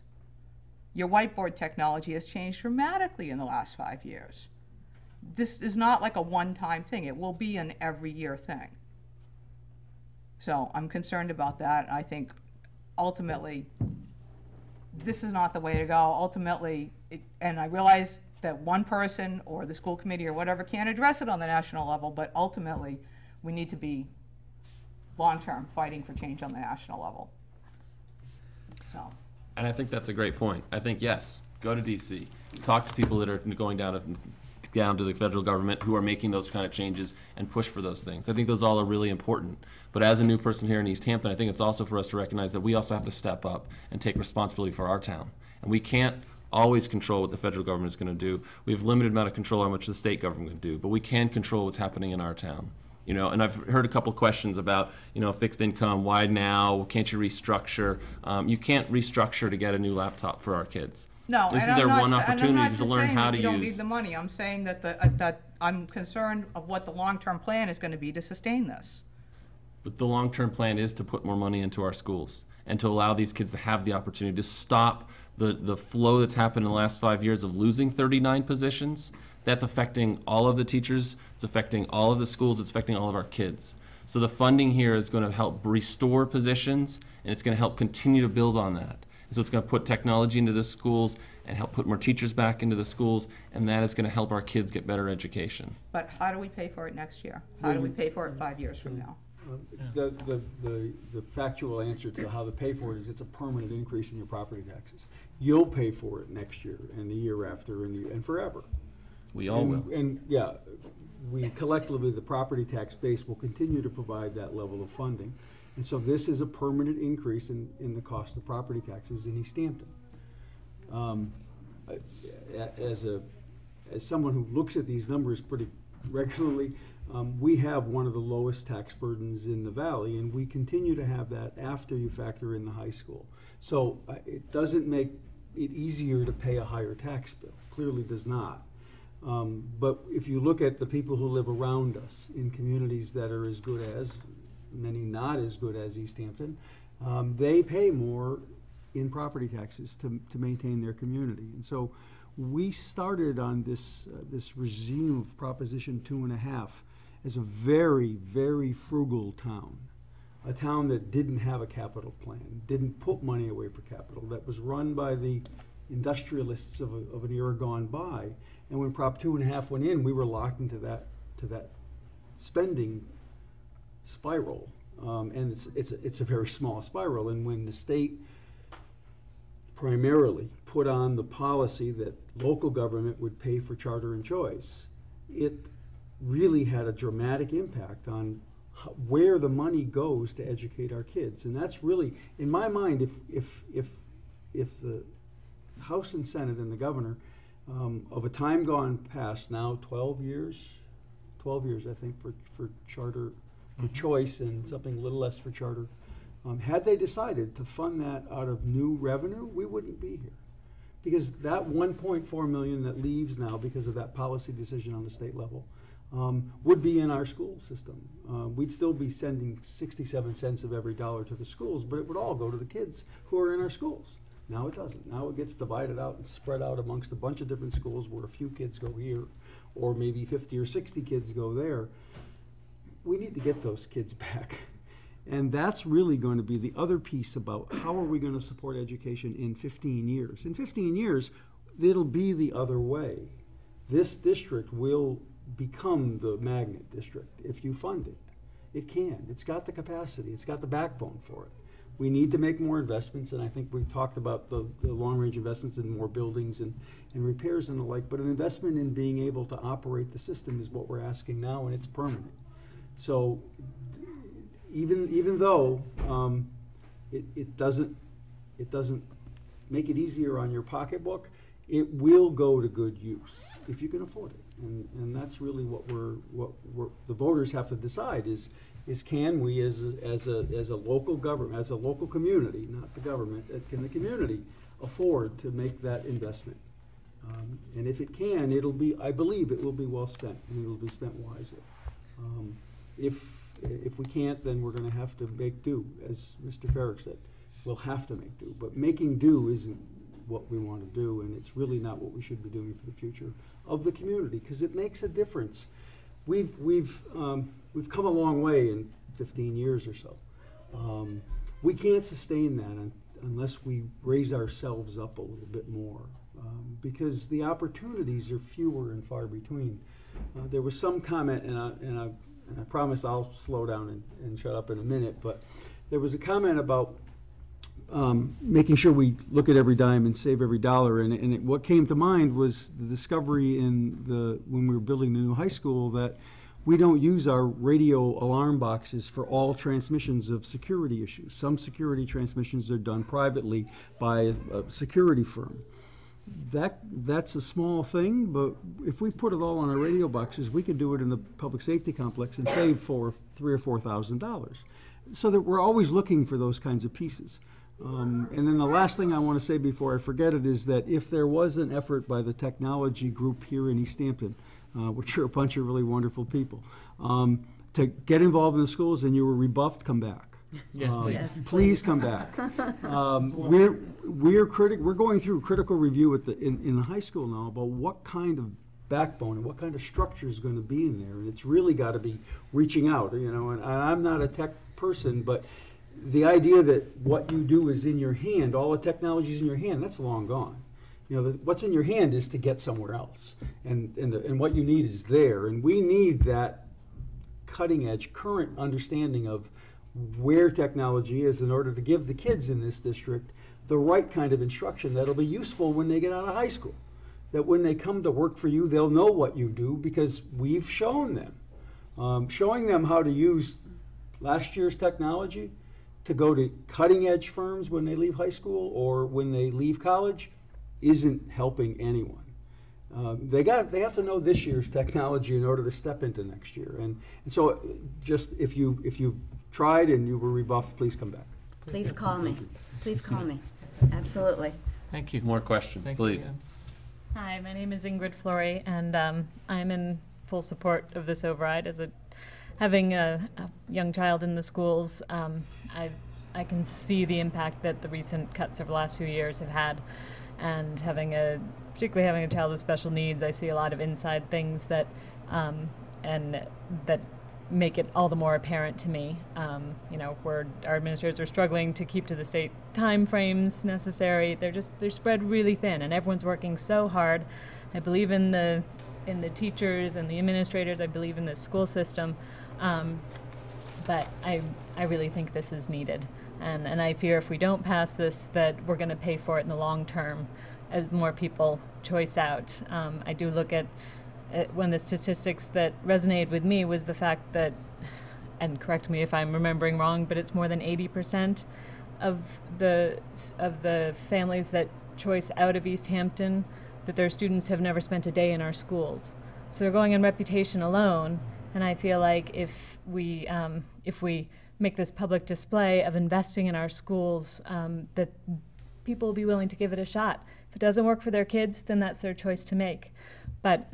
Your whiteboard technology has changed dramatically in the last 5 years. This is not like a one-time thing. It will be an every year thing. So I'm concerned about that. I think ultimately, this is not the way to go. Ultimately, and I realize that one person or the school committee or whatever can't address it on the national level, but ultimately, we need to be long-term fighting for change on the national level. So. And I think that's a great point. I think, yes, go to DC, talk to people that are going down to the federal government who are making those kind of changes and push for those things. I think those all are really important. But as a new person here in Easthampton, I think it's also for us to recognize that we also have to step up and take responsibility for our town. And we can't always control what the federal government is going to do. We have limited amount of control on how much the state government can do, but we can control what's happening in our town. You know, and I've heard a couple of questions about, you know, fixed income, why now? Can't you restructure? You can't restructure to get a new laptop for our kids. No, this and is their I'm one not, opportunity to learn how to you don't use. need the money. I'm saying that that I'm concerned of what the long-term plan is going to be to sustain this. But the long-term plan is to put more money into our schools and to allow these kids to have the opportunity to stop the flow that's happened in the last 5 years of losing 39 positions. That's affecting all of the teachers, it's affecting all of the schools, it's affecting all of our kids. So the funding here is going to help restore positions, and it's going to help continue to build on that. So it's going to put technology into the schools and help put more teachers back into the schools, and that is going to help our kids get better education. But how do we pay for it next year? How do we pay for it 5 years from now? The factual answer to how to pay for it is it's a permanent increase in your property taxes. You'll pay for it next year and the year after and forever. We all will. And yeah, we collectively, the property tax base will continue to provide that level of funding. And so this is a permanent increase in the cost of property taxes in Easthampton. As someone who looks at these numbers pretty regularly, we have one of the lowest tax burdens in the valley, and we continue to have that after you factor in the high school. So it doesn't make it easier to pay a higher tax bill. Clearly does not. But if you look at the people who live around us in communities that are as good as, many not as good as Easthampton, they pay more in property taxes to maintain their community. And so we started on this regime of Proposition 2.5 as a very, very frugal town. A town that didn't have a capital plan, didn't put money away for capital, that was run by the industrialists of an era gone by. And when Prop 2.5 went in, we were locked into that spending spiral. And it's a very small spiral. And when the state primarily put on the policy that local government would pay for charter and choice, it really had a dramatic impact on where the money goes to educate our kids. And that's really, in my mind, if the House and Senate and the governor of a time gone past now, 12 years I think for charter, for choice, and something a little less for charter, had they decided to fund that out of new revenue, we wouldn't be here. Because that 1.4 million that leaves now because of that policy decision on the state level would be in our school system. We'd still be sending 67 cents of every dollar to the schools, but it would all go to the kids who are in our schools. Now it doesn't. Now it gets divided out and spread out amongst a bunch of different schools where a few kids go here, or maybe 50 or 60 kids go there. We need to get those kids back. And that's really going to be the other piece about how are we going to support education in 15 years. In 15 years, it'll be the other way. This district will become the magnet district if you fund it. It can. It's got the capacity. It's got the backbone for it. We need to make more investments, and I think we've talked about the long-range investments in more buildings and repairs and the like, but an investment in being able to operate the system is what we're asking now, and it's permanent. So even though it doesn't make it easier on your pocketbook, it will go to good use if you can afford it. And that's really what the voters have to decide is can we as a local government, as a local community, not the government, can the community afford to make that investment? And if it can, I believe it will be well spent, and it will be spent wisely. If we can't, then we're going to have to make do, as Mr. Farrick said. We'll have to make do, but making do isn't what we want to do, and it's really not what we should be doing for the future of the community, because it makes a difference. We've come a long way in 15 years or so. We can't sustain that unless we raise ourselves up a little bit more, because the opportunities are fewer and far between. There was some comment, and I promise I'll slow down and shut up in a minute, but there was a comment about making sure we look at every dime and save every dollar. And what came to mind was the discovery when we were building the new high school that we don't use our radio alarm boxes for all transmissions of security issues. Some security transmissions are done privately by a security firm. That's a small thing, but if we put it all on our radio boxes, we could do it in the public safety complex and save for $3,000 or $4,000. So that we're always looking for those kinds of pieces. And then the last thing I want to say before I forget it is that if there was an effort by the technology group here in Easthampton, which are a bunch of really wonderful people, to get involved in the schools and you were rebuffed, come back. Yes, please. Yes, Please come back. We're going through critical review in the high school now about what kind of backbone and what kind of structure is going to be in there, and it's really got to be reaching out. And I'm not a tech person, but the idea that what you do is in your hand, all the technology is in your hand, that's long gone. What's in your hand is to get somewhere else, and what you need is there, and we need that cutting edge, current understanding of where technology is in order to give the kids in this district the right kind of instruction that'll be useful when they get out of high school. That when they come to work for you, they'll know what you do because we've shown them. Showing them how to use last year's technology to go to cutting edge firms when they leave high school or when they leave college, isn't helping anyone. They have to know this year's technology in order to step into next year. And so just if you tried and you were rebuffed, please come back. Please call me. Please call me. Absolutely. Thank you. More questions, Thank please. you. Hi, my name is Ingrid Flory, and I'm in full support of this override. Having a young child in the schools, I can see the impact that the recent cuts over the last few years have had, and particularly having a child with special needs, I see a lot of inside things that make it all the more apparent to me. Where our administrators are struggling to keep to the state time frames necessary. They're spread really thin, and everyone's working so hard. I believe in the teachers and the administrators. I believe in the school system, but I really think this is needed. And I fear if we don't pass this, that we're going to pay for it in the long term as more people choice out. I do look at one of the statistics that resonated with me was the fact that, and correct me if I'm remembering wrong, but it's more than 80% of the families that choice out of Easthampton, that their students have never spent a day in our schools. So they're going on reputation alone, and I feel like if we make this public display of investing in our schools, that people will be willing to give it a shot. If it doesn't work for their kids, then that's their choice to make. But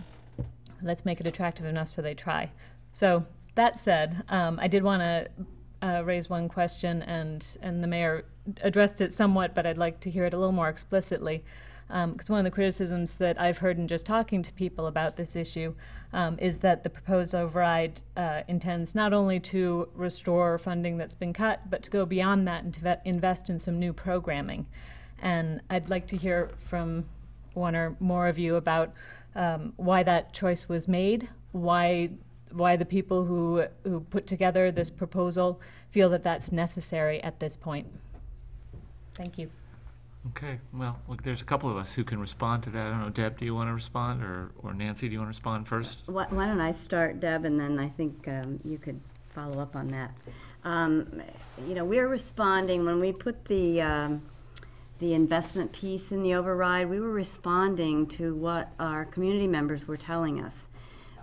let's make it attractive enough so they try. So that said, I did want to raise one question, and the mayor addressed it somewhat, but I'd like to hear it a little more explicitly. Because one of the criticisms that I've heard in just talking to people about this issue is that the proposed override intends not only to restore funding that's been cut, but to go beyond that and to invest in some new programming. And I'd like to hear from one or more of you about why that choice was made, why the people who put together this proposal feel that that's necessary at this point. Thank you. Okay, well, look, there's a couple of us who can respond to that. I don't know, Deb, do you want to respond, or Nancy, do you want to respond first? Why don't I start, Deb, and then I think you could follow up on that. We're responding when we put the investment piece in the override. We were responding to what our community members were telling us.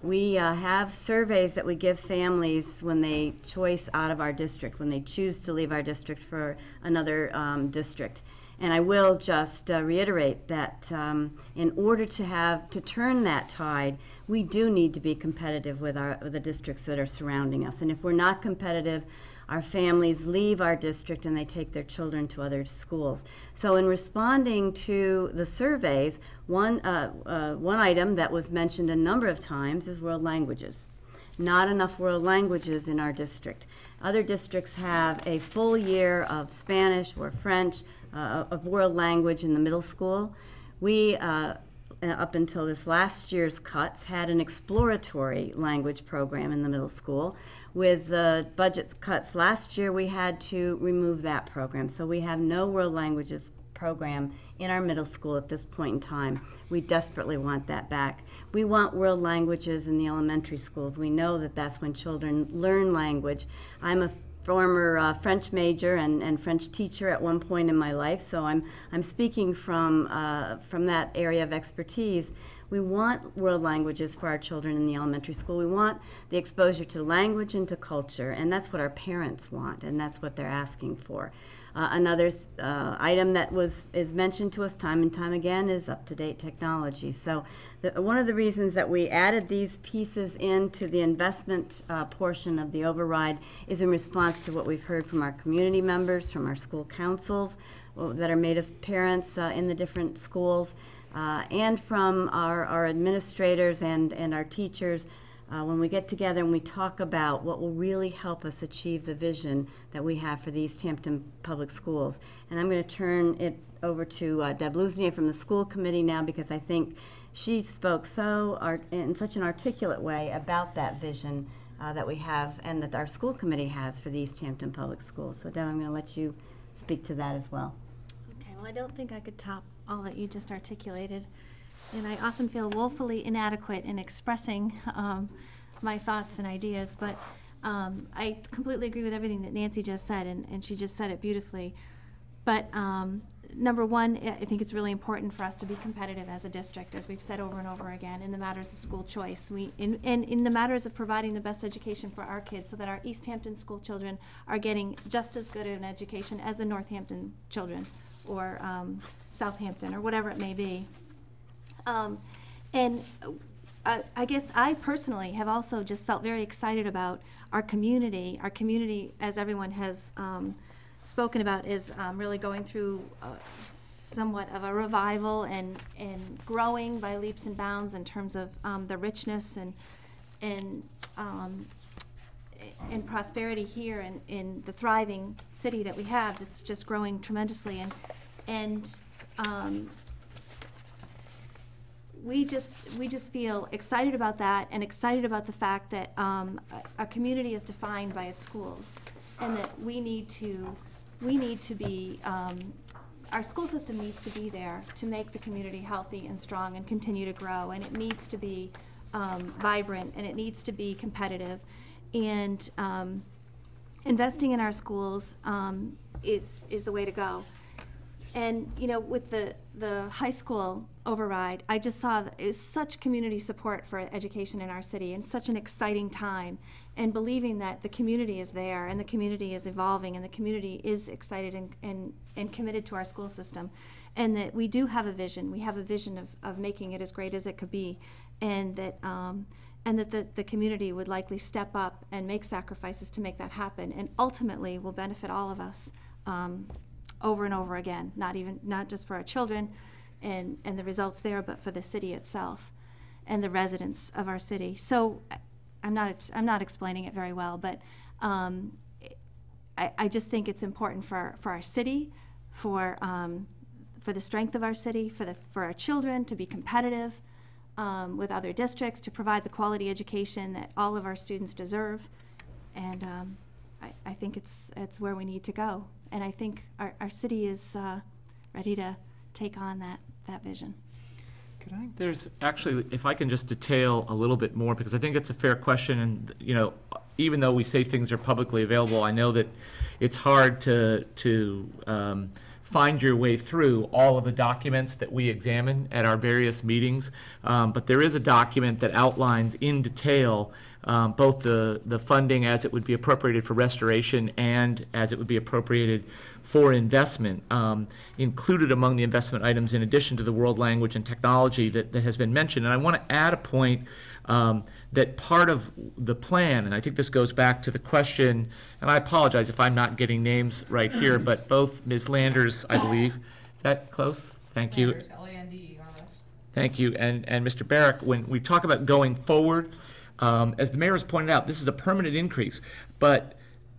We have surveys that we give families when they choice out of our district, when they choose to leave our district for another district. And I will just reiterate that in order to turn that tide, we do need to be competitive with the districts that are surrounding us. And if we're not competitive, our families leave our district and they take their children to other schools. So in responding to the surveys, one item that was mentioned a number of times is world languages. Not enough world languages in our district. Other districts have a full year of Spanish or French, of world language in the middle school. We, up until this last year's cuts, had an exploratory language program in the middle school. With the budget cuts last year, we had to remove that program. So we have no world languages program in our middle school at this point in time. We desperately want that back. We want world languages in the elementary schools. We know that that's when children learn language. I'm a former French major and French teacher at one point in my life, so I'm speaking from that area of expertise. We want world languages for our children in the elementary school. We want the exposure to language and to culture, and that's what our parents want, and that's what they're asking for. Another item that is mentioned to us time and time again is up-to-date technology. So one of the reasons that we added these pieces into the investment portion of the override is in response to what we've heard from our community members, from our school councils that are made of parents in the different schools, and from our administrators and our teachers. When we get together and we talk about what will really help us achieve the vision that we have for the Easthampton Public Schools. And I'm going to turn it over to Deb Luznier from the school committee now, because I think she spoke in such an articulate way about that vision that we have and that our school committee has for the Easthampton Public Schools. So Deb, I'm going to let you speak to that as well. Okay, well, I don't think I could top all that you just articulated. And I often feel woefully inadequate in expressing my thoughts and ideas, but I completely agree with everything that Nancy just said, and she just said it beautifully. But number one, I think it's really important for us to be competitive as a district, as we've said over and over again, in the matters of school choice. In the matters of providing the best education for our kids, so that our Easthampton school children are getting just as good an education as the Northampton children, or Southampton, or whatever it may be. And I guess I personally have also just felt very excited about our community. Our community, as everyone has spoken about, is really going through somewhat of a revival and growing by leaps and bounds in terms of the richness and prosperity here in the thriving city that we have. That's just growing tremendously, and we just feel excited about that, and excited about the fact that a community is defined by its schools, and that we need to be, our school system needs to be there to make the community healthy and strong and continue to grow, and it needs to be vibrant, and it needs to be competitive, and investing in our schools is the way to go. And, you know, with the high school override, I just saw that it was such community support for education in our city, and such an exciting time, and believing that the community is there, and the community is evolving, and the community is excited and committed to our school system, and that we do have a vision. We have a vision of making it as great as it could be, and that the community would likely step up and make sacrifices to make that happen, and ultimately will benefit all of us over and over again, not just for our children and the results there, but for the city itself and the residents of our city. So I'm not explaining it very well, but I just think it's important for our city, for the strength of our city, for our children to be competitive with other districts, to provide the quality education that all of our students deserve, and I think it's where we need to go. And I think our city is ready to take on that vision. There's actually, if I can just detail a little bit more, because I think it's a fair question, and, you know, even though we say things are publicly available, I know that it's hard to find your way through all of the documents that we examine at our various meetings. But there is a document that outlines in detail both the funding as it would be appropriated for restoration and as it would be appropriated for investment. Included among the investment items, in addition to the world language and technology that has been mentioned. And I want to add a point that part of the plan, and I think this goes back to the question, and I apologize if I'm not getting names right here, but both Ms. Landers, I believe, is that close? Thank you. Landers, L-A-N-D-E-R-S. Thank you. And Mr. Barrick, when we talk about going forward, as the mayor has pointed out, this is a permanent increase, but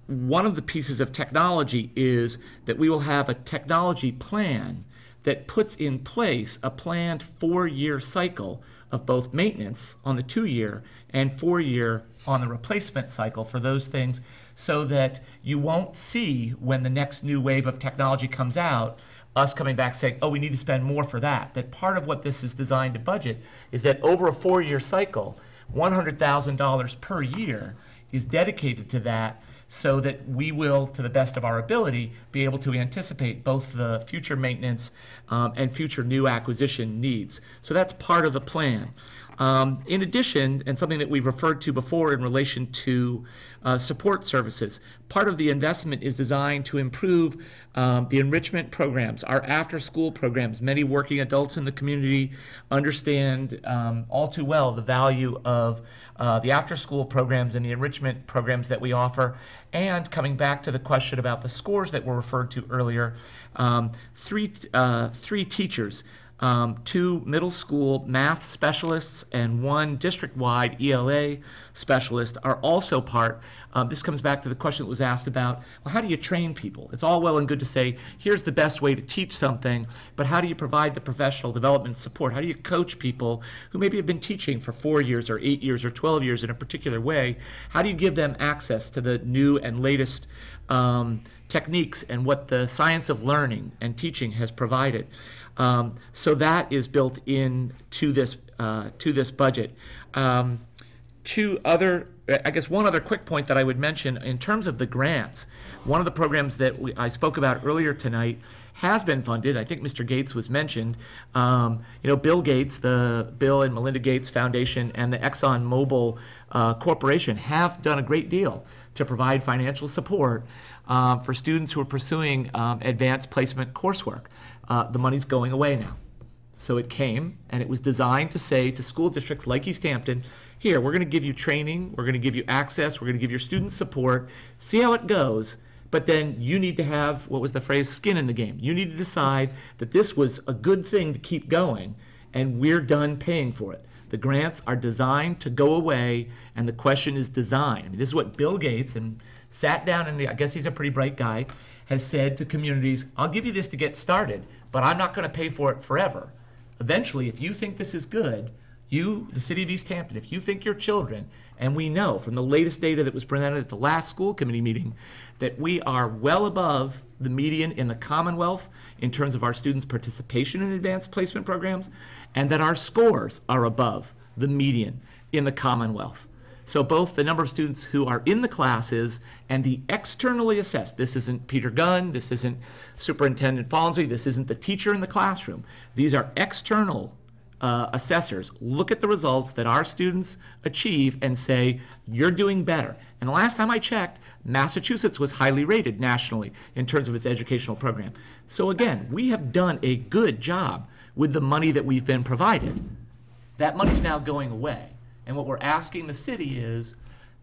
one of the pieces of technology is that we will have a technology plan that puts in place a planned 4-year cycle of both maintenance on the 2-year and 4-year on the replacement cycle for those things, so that you won't see, when the next new wave of technology comes out, us coming back saying, oh, we need to spend more for that. That part of what this is designed to budget is that over a 4-year cycle, $100,000 per year is dedicated to that, so that we will, to the best of our ability, be able to anticipate both the future maintenance and future new acquisition needs. So that's part of the plan. In addition, and something that we've referred to before in relation to support services, part of the investment is designed to improve the enrichment programs, our after-school programs. Many working adults in the community understand all too well the value of the after-school programs and the enrichment programs that we offer. And coming back to the question about the scores that were referred to earlier, three teachers, 2 middle school math specialists and 1 district-wide ELA specialist are also part. This comes back to the question that was asked about, well, how do you train people? It's all well and good to say, here's the best way to teach something, but how do you provide the professional development support? How do you coach people who maybe have been teaching for 4 years or 8 years or 12 years in a particular way? How do you give them access to the new and latest techniques and what the science of learning and teaching has provided? So that is built in to this budget. one other quick point that I would mention in terms of the grants. One of the programs that I spoke about earlier tonight has been funded. I think Mr. Gates was mentioned. Bill Gates, the Bill and Melinda Gates Foundation, and the ExxonMobil Corporation have done a great deal to provide financial support for students who are pursuing advanced placement coursework. The money's going away now. So it came, and it was designed to say to school districts like Easthampton, here, we're going to give you training, we're going to give you access, we're going to give your students support, see how it goes, but then you need to have, what was the phrase, skin in the game. You need to decide that this was a good thing to keep going, and we're done paying for it. The grants are designed to go away, and the question is design. I mean, this is what Bill Gates, and sat down, and I guess he's a pretty bright guy, has said to communities, I'll give you this to get started, but I'm not going to pay for it forever. Eventually, if you think this is good, you, the city of Easthampton, if you think your children, and we know from the latest data that was presented at the last school committee meeting, that we are well above the median in the Commonwealth in terms of our students' participation in advanced placement programs, and that our scores are above the median in the Commonwealth. So both the number of students who are in the classes and the externally assessed, this isn't Peter Gunn, this isn't Superintendent Fallensby, this isn't the teacher in the classroom. These are external assessors look at the results that our students achieve and say, you're doing better. And the last time I checked, Massachusetts was highly rated nationally in terms of its educational program. So again, we have done a good job with the money that we've been provided. That money's now going away. And what we're asking the city is,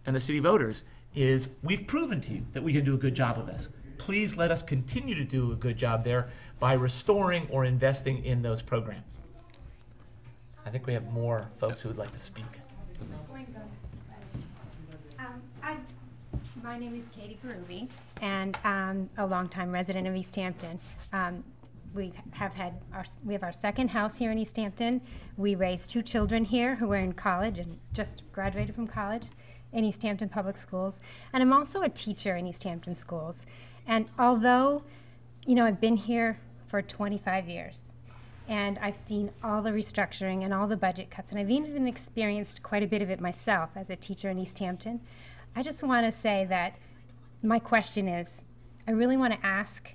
and the city voters, is we've proven to you that we can do a good job of this. Please let us continue to do a good job there by restoring or investing in those programs. I think we have more folks who would like to speak. My name is Katie Perubi, and I'm a longtime resident of Easthampton. We have our second house here in Easthampton. We raised 2 children here who are in college and just graduated from college in Easthampton Public Schools. And I'm also a teacher in Easthampton schools. And although, I've been here for 25 years, and I've seen all the restructuring and all the budget cuts, and I've even experienced quite a bit of it myself as a teacher in Easthampton, I just want to say that my question is, I really want to ask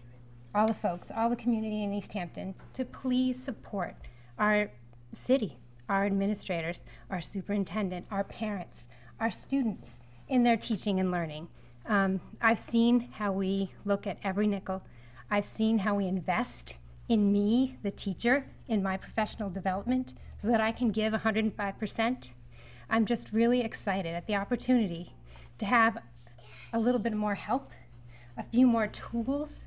all the folks, all the community in Easthampton, to please support our city, our administrators, our superintendent, our parents, our students in their teaching and learning. I've seen how we look at every nickel. I've seen how we invest in me, the teacher, in my professional development so that I can give 105%. I'm just really excited at the opportunity to have a little bit more help, a few more tools,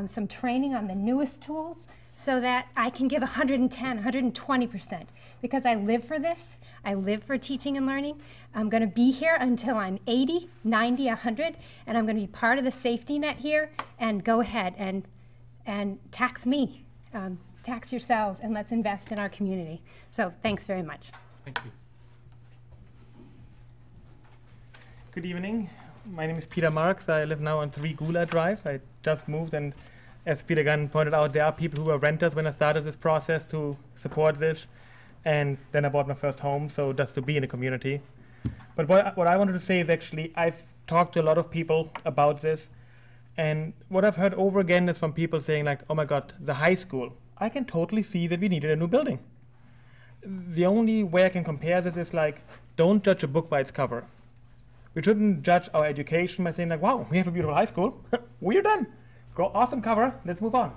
some training on the newest tools so that I can give 110, 120%, because I live for this. I live for teaching and learning. I'm going to be here until I'm 80, 90, 100, and I'm going to be part of the safety net here, and go ahead and tax me, tax yourselves, and let's invest in our community. So thanks very much. Thank you. Good evening. My name is Peter Marks. I live now on 3 Gula Drive. I just moved, and as Peter Gunn pointed out, there are people who are renters when I started this process to support this, and then I bought my first home, so just to be in the community. But what I wanted to say is actually I've talked to a lot of people about this, and what I've heard over again is from people saying like, oh my God, the high school, I can totally see that we needed a new building. The only way I can compare this is like, don't judge a book by its cover. We shouldn't judge our education by saying like, wow, we have a beautiful high school, we're done. Awesome cover, let's move on.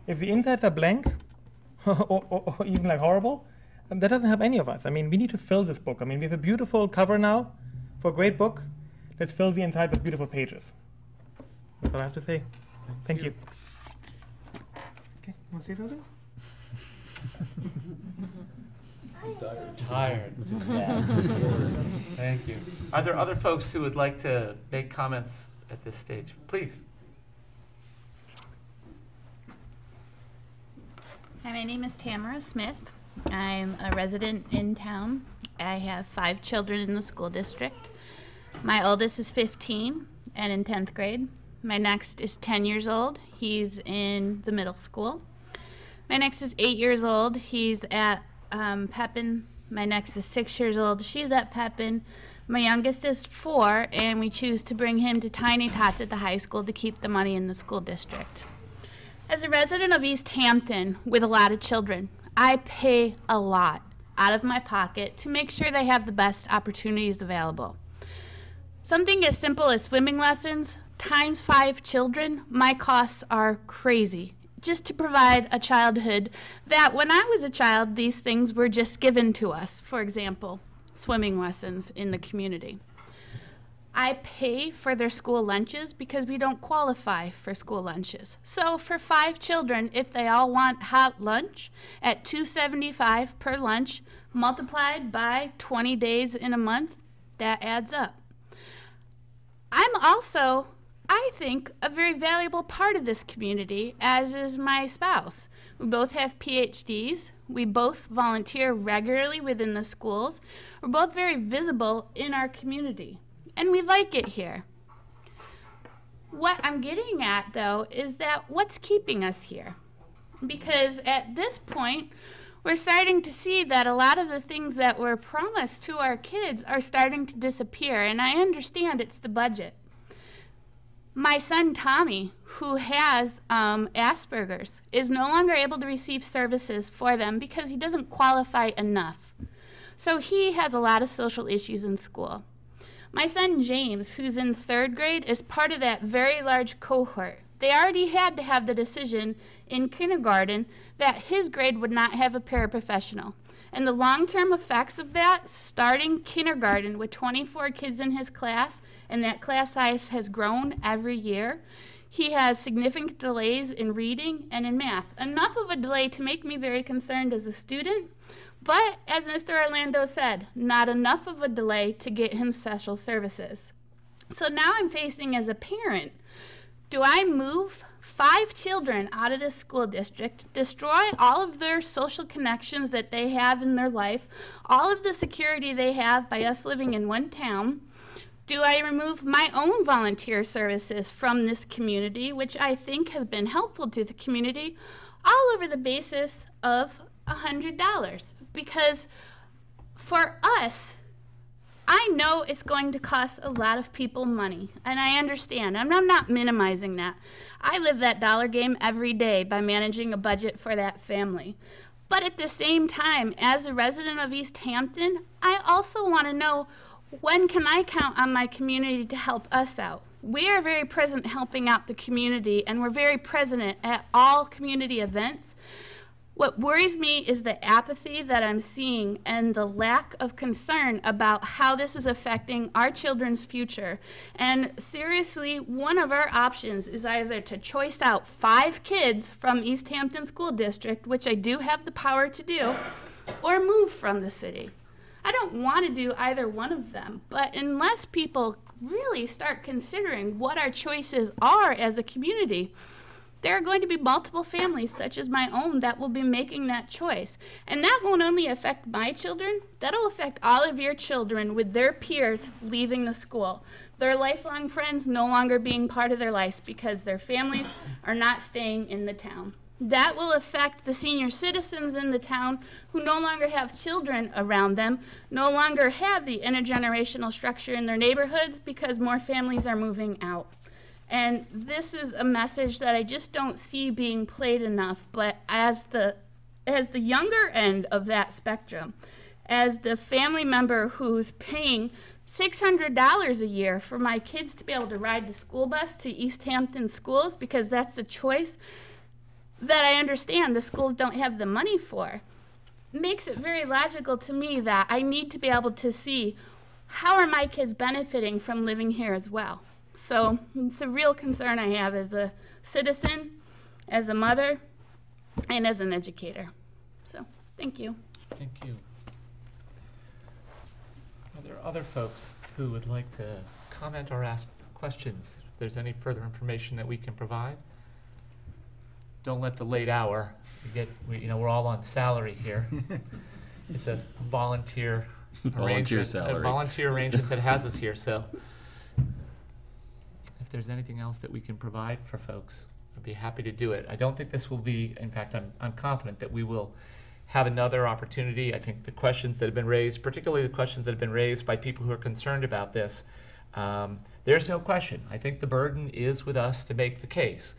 If the insides are blank, or even like horrible, that doesn't help any of us. I mean, we need to fill this book. I mean, we have a beautiful cover now for a great book. Let's fill the inside with beautiful pages. That's all I have to say. Thank you. Okay, you want to say something? Tired. Yeah. Thank you. Are there other folks who would like to make comments at this stage? Please. Hi, my name is Tamara Smith. I'm a resident in town. I have 5 children in the school district. My oldest is 15 and in 10th grade. My next is 10 years old. He's in the middle school. My next is 8 years old. He's at Pepin My next is 6 years old. She's at Pepin. My youngest is 4, and we choose to bring him to Tiny Tots at the high school to keep the money in the school district. As a resident of Easthampton with a lot of children, I pay a lot out of my pocket to make sure they have the best opportunities available. Something as simple as swimming lessons, times 5 children, my costs are crazy. Just to provide a childhood that when I was a child, these things were just given to us. For example, swimming lessons in the community. I pay for their school lunches because we don't qualify for school lunches. So for 5 children, if they all want hot lunch at $2.75 per lunch, multiplied by 20 days in a month, that adds up. I'm also, I think, a very valuable part of this community, as is my spouse. We both have PhDs. We both volunteer regularly within the schools. We're both very visible in our community, and we like it here. What I'm getting at, though, is that what's keeping us here? Because at this point, we're starting to see that a lot of the things that were promised to our kids are starting to disappear, and I understand it's the budget. My son Tommy, who has Asperger's, is no longer able to receive services for them because he doesn't qualify enough. So he has a lot of social issues in school. My son James, who's in 3rd grade, is part of that very large cohort. They already had to have the decision in kindergarten that his grade would not have a paraprofessional. And the long-term effects of that, starting kindergarten with 24 kids in his class, and that class size has grown every year, he has significant delays in reading and in math. Enough of a delay to make me very concerned as a student, but as Mr. Orlando said, not enough of a delay to get him special services. So now I'm facing as a parent, do I move 5 children out of this school district, destroy all of their social connections that they have in their life, all of the security they have by us living in one town? Do I remove my own volunteer services from this community, which I think has been helpful to the community, all over the basis of $100? Because for us, I know it's going to cost a lot of people money, and I understand. I'm not minimizing that. I live that dollar game every day by managing a budget for that family. But at the same time, as a resident of Easthampton, I also want to know, when can I count on my community to help us out? We are very present helping out the community, and we're very present at all community events. What worries me is the apathy that I'm seeing and the lack of concern about how this is affecting our children's future. And seriously, one of our options is either to choice out 5 kids from Easthampton School District, which I do have the power to do, or move from the city. I don't want to do either one of them, but unless people really start considering what our choices are as a community, there are going to be multiple families, such as my own, that will be making that choice. And that won't only affect my children, that'll affect all of your children with their peers leaving the school. Their lifelong friends no longer being part of their lives because their families are not staying in the town. That will affect the senior citizens in the town who no longer have children around them, no longer have the intergenerational structure in their neighborhoods because more families are moving out. And this is a message that I just don't see being played enough, but as the younger end of that spectrum, as the family member who's paying $600 a year for my kids to be able to ride the school bus to Easthampton schools, because that's a choice that I understand the schools don't have the money for, makes it very logical to me that I need to be able to see how are my kids benefiting from living here as well. So it's a real concern I have as a citizen, as a mother, and as an educator. So thank you. Thank you. Are there other folks who would like to comment or ask questions? If there's any further information that we can provide? Don't let the late hour get, we're all on salary here. It's a volunteer salary. A volunteer arrangement that has us here, so if there's anything else that we can provide for folks, I'd be happy to do it. I don't think this will be, in fact, I'm confident that we will have another opportunity. I think the questions that have been raised, particularly the questions that have been raised by people who are concerned about this, there's no question. I think the burden is with us to make the case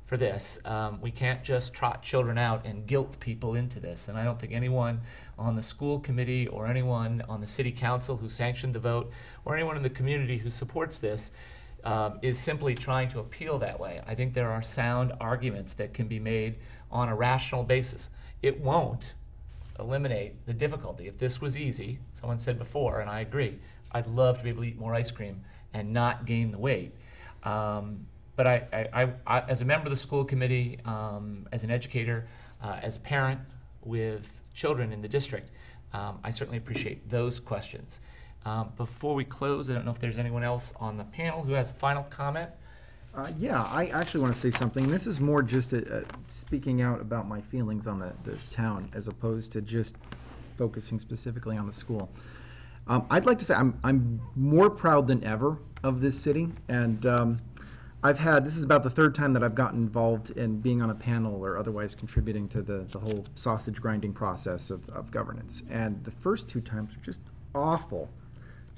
for this. We can't just trot children out and guilt people into this. And I don't think anyone on the school committee or anyone on the city council who sanctioned the vote or anyone in the community who supports this is simply trying to appeal that way. I think there are sound arguments that can be made on a rational basis. It won't eliminate the difficulty. If this was easy, someone said before, and I agree, I'd love to be able to eat more ice cream and not gain the weight. But I, as a member of the school committee, as an educator, as a parent with children in the district, I certainly appreciate those questions. Before we close, I don't know if there's anyone else on the panel who has a final comment. Yeah, I actually want to say something. This is more just speaking out about my feelings on the town as opposed to just focusing specifically on the school. I'd like to say I'm more proud than ever of this city, and this is about the third time that I've gotten involved in being on a panel or otherwise contributing to the whole sausage grinding process of governance. And the first two times were just awful,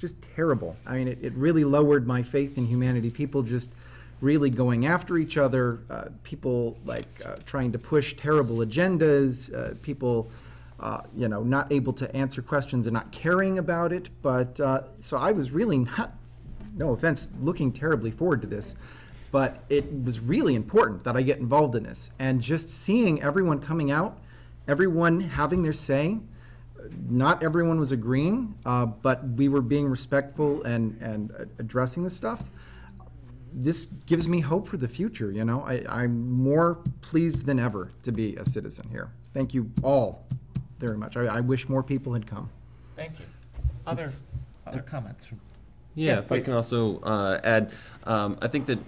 just terrible. I mean, it really lowered my faith in humanity. People just really going after each other, people trying to push terrible agendas, people not able to answer questions and not caring about it. But so I was really not, no offense, looking terribly forward to this. But it was really important that I get involved in this. And just seeing everyone coming out, everyone having their say, not everyone was agreeing, but we were being respectful and addressing this stuff. This gives me hope for the future, you know. I'm more pleased than ever to be a citizen here. Thank you all very much. I wish more people had come. Thank you. Other comments from? Yeah, Yes, if I please. can also add, I think that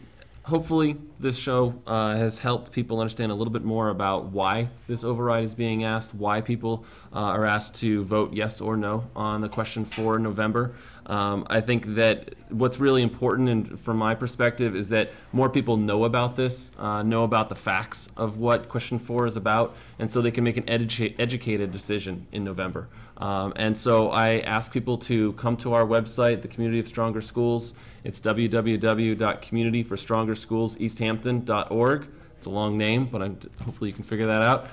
hopefully this show has helped people understand a little bit more about why this override is being asked, why people are asked to vote yes or no on the question for November. I think that what's really important, and from my perspective, is that more people know about this, know about the facts of what question 4 is about, and so they can make an educated decision in November. And so I ask people to come to our website, the Community of Stronger Schools. It's www.communityforstronger.schools.easthampton.org. It's a long name, but hopefully you can figure that out.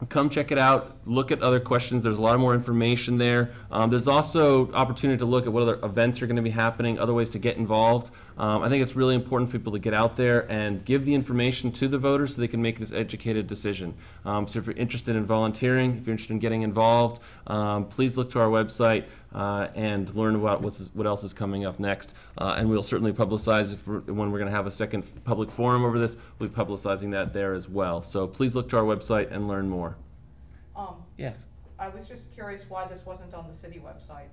Come check it out. Look at other questions. There's a lot more information there. There's also opportunity to look at what other events are going to be happening, other ways to get involved. I think it's really important for people to get out there and give the information to the voters so they can make this educated decision. So if you're interested in volunteering, if you're interested in getting involved, please look to our website and learn about what else is coming up next. And we'll certainly publicize when we're going to have a second public forum over this. We'll be publicizing that there as well. So please look to our website and learn more. Yes. I was just curious why this wasn't on the city website.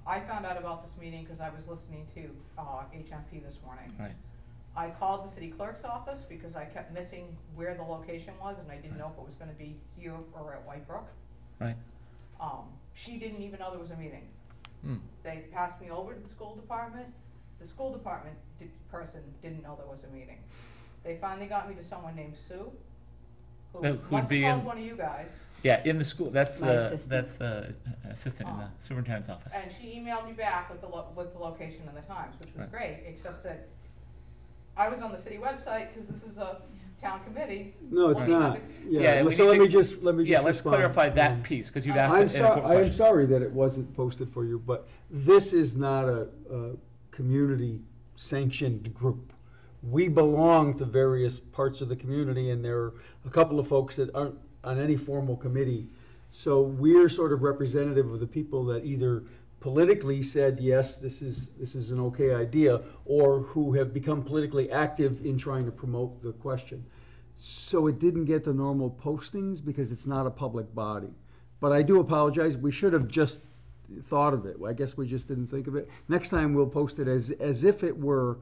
I found out about this meeting because I was listening to HMP this morning. Right. I called the city clerk's office because I kept missing where the location was and I didn't know if it was going to be here or at Whitebrook. Right. She didn't even know there was a meeting. Hmm. They passed me over to the school department. The school department person didn't know there was a meeting. They finally got me to someone named Sue, who Who'd must be have called in- one of you guys. Yeah, in the school. That's My the assistant. assistant in the superintendent's office. And she emailed me back with the location and the times, which was Right. great, except that I was on the city website because this is a town committee. No, it's looking at not. the- Yeah, we so need let to- me just Yeah, let's respond. clarify that piece, because you've asked I'm an important I am question. sorry that it wasn't posted for you, but this is not a community sanctioned group. We belong to various parts of the community, and there are a couple of folks that aren't on any formal committee. So we're sort of representative of the people that either politically said, yes, this is an okay idea, or who have become politically active in trying to promote the question. So it didn't get the normal postings because it's not a public body. But I do apologize, we should have just thought of it. I guess we just didn't think of it. Next time we'll post it as if it were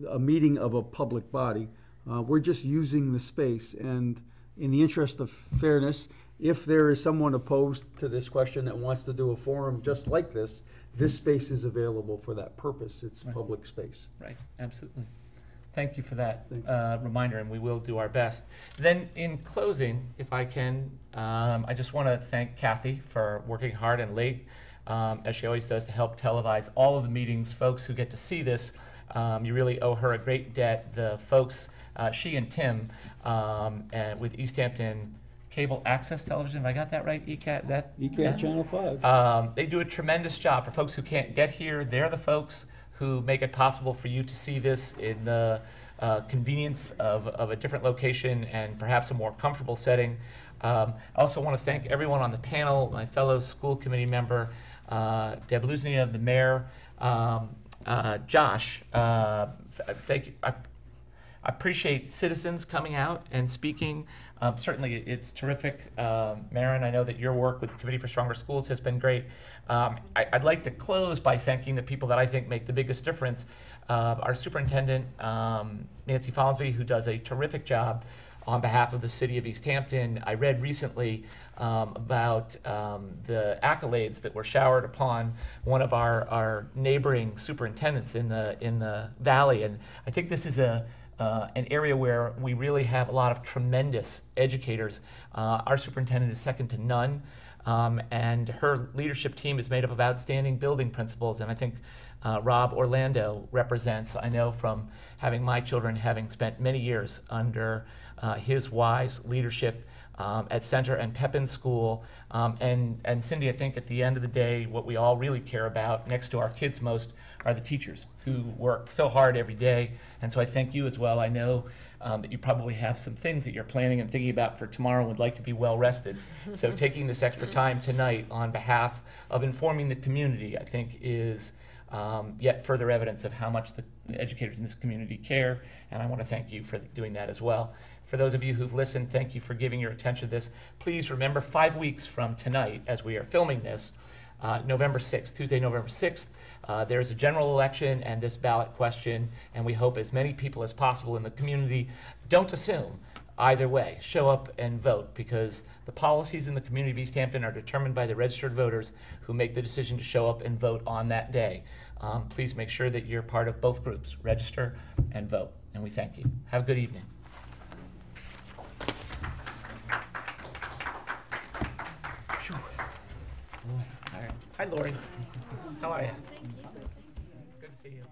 a meeting of a public body. We're just using the space, and in the interest of fairness, if there is someone opposed to this question that wants to do a forum just like this space is available for that purpose. It's Right. public space. Right, absolutely. Thank you for that Thanks. reminder, and we will do our best. Then, in closing, if I can, I just want to thank Kathy for working hard and late, as she always does, to help televise all of the meetings. Folks who get to see this, you really owe her a great debt. The folks, she and Tim, and with Easthampton Cable Access Television, have I got that right? ECAT, is that? ECAT Channel 5. They do a tremendous job. For folks who can't get here, they're the folks who make it possible for you to see this in the convenience of a different location and perhaps a more comfortable setting. I also want to thank everyone on the panel, my fellow school committee member, Deb Luznia, the mayor, Josh. Thank you. I appreciate citizens coming out and speaking. Certainly, it's terrific. Maren, I know that your work with the Committee for Stronger Schools has been great. I'd like to close by thanking the people that I think make the biggest difference. Our superintendent, Nancy Follansbee, who does a terrific job on behalf of the city of Easthampton. I read recently about the accolades that were showered upon one of our neighboring superintendents in the valley, and I think this is an area where we really have a lot of tremendous educators. Our superintendent is second to none, and her leadership team is made up of outstanding building principals, and I think Rob Orlando represents, I know from having my children, having spent many years under his wise leadership at Center and Pepin School. And Cindy, I think at the end of the day, what we all really care about next to our kids most are the teachers who work so hard every day. And so I thank you as well. I know that you probably have some things that you're planning and thinking about for tomorrow and would like to be well rested. So taking this extra time tonight on behalf of informing the community, I think is yet further evidence of how much the educators in this community care, and I want to thank you for doing that as well. For those of you who've listened, thank you for giving your attention to this. Please remember 5 weeks from tonight, as we are filming this, November 6th, Tuesday, November 6th, there's a general election and this ballot question, and we hope as many people as possible in the community don't assume either way. Show up and vote, because the policies in the community of Easthampton are determined by the registered voters who make the decision to show up and vote on that day. Please make sure that you're part of both groups, register and vote, and we thank you. Have a good evening. All right. Hi, Lori. How are you? Good to see you.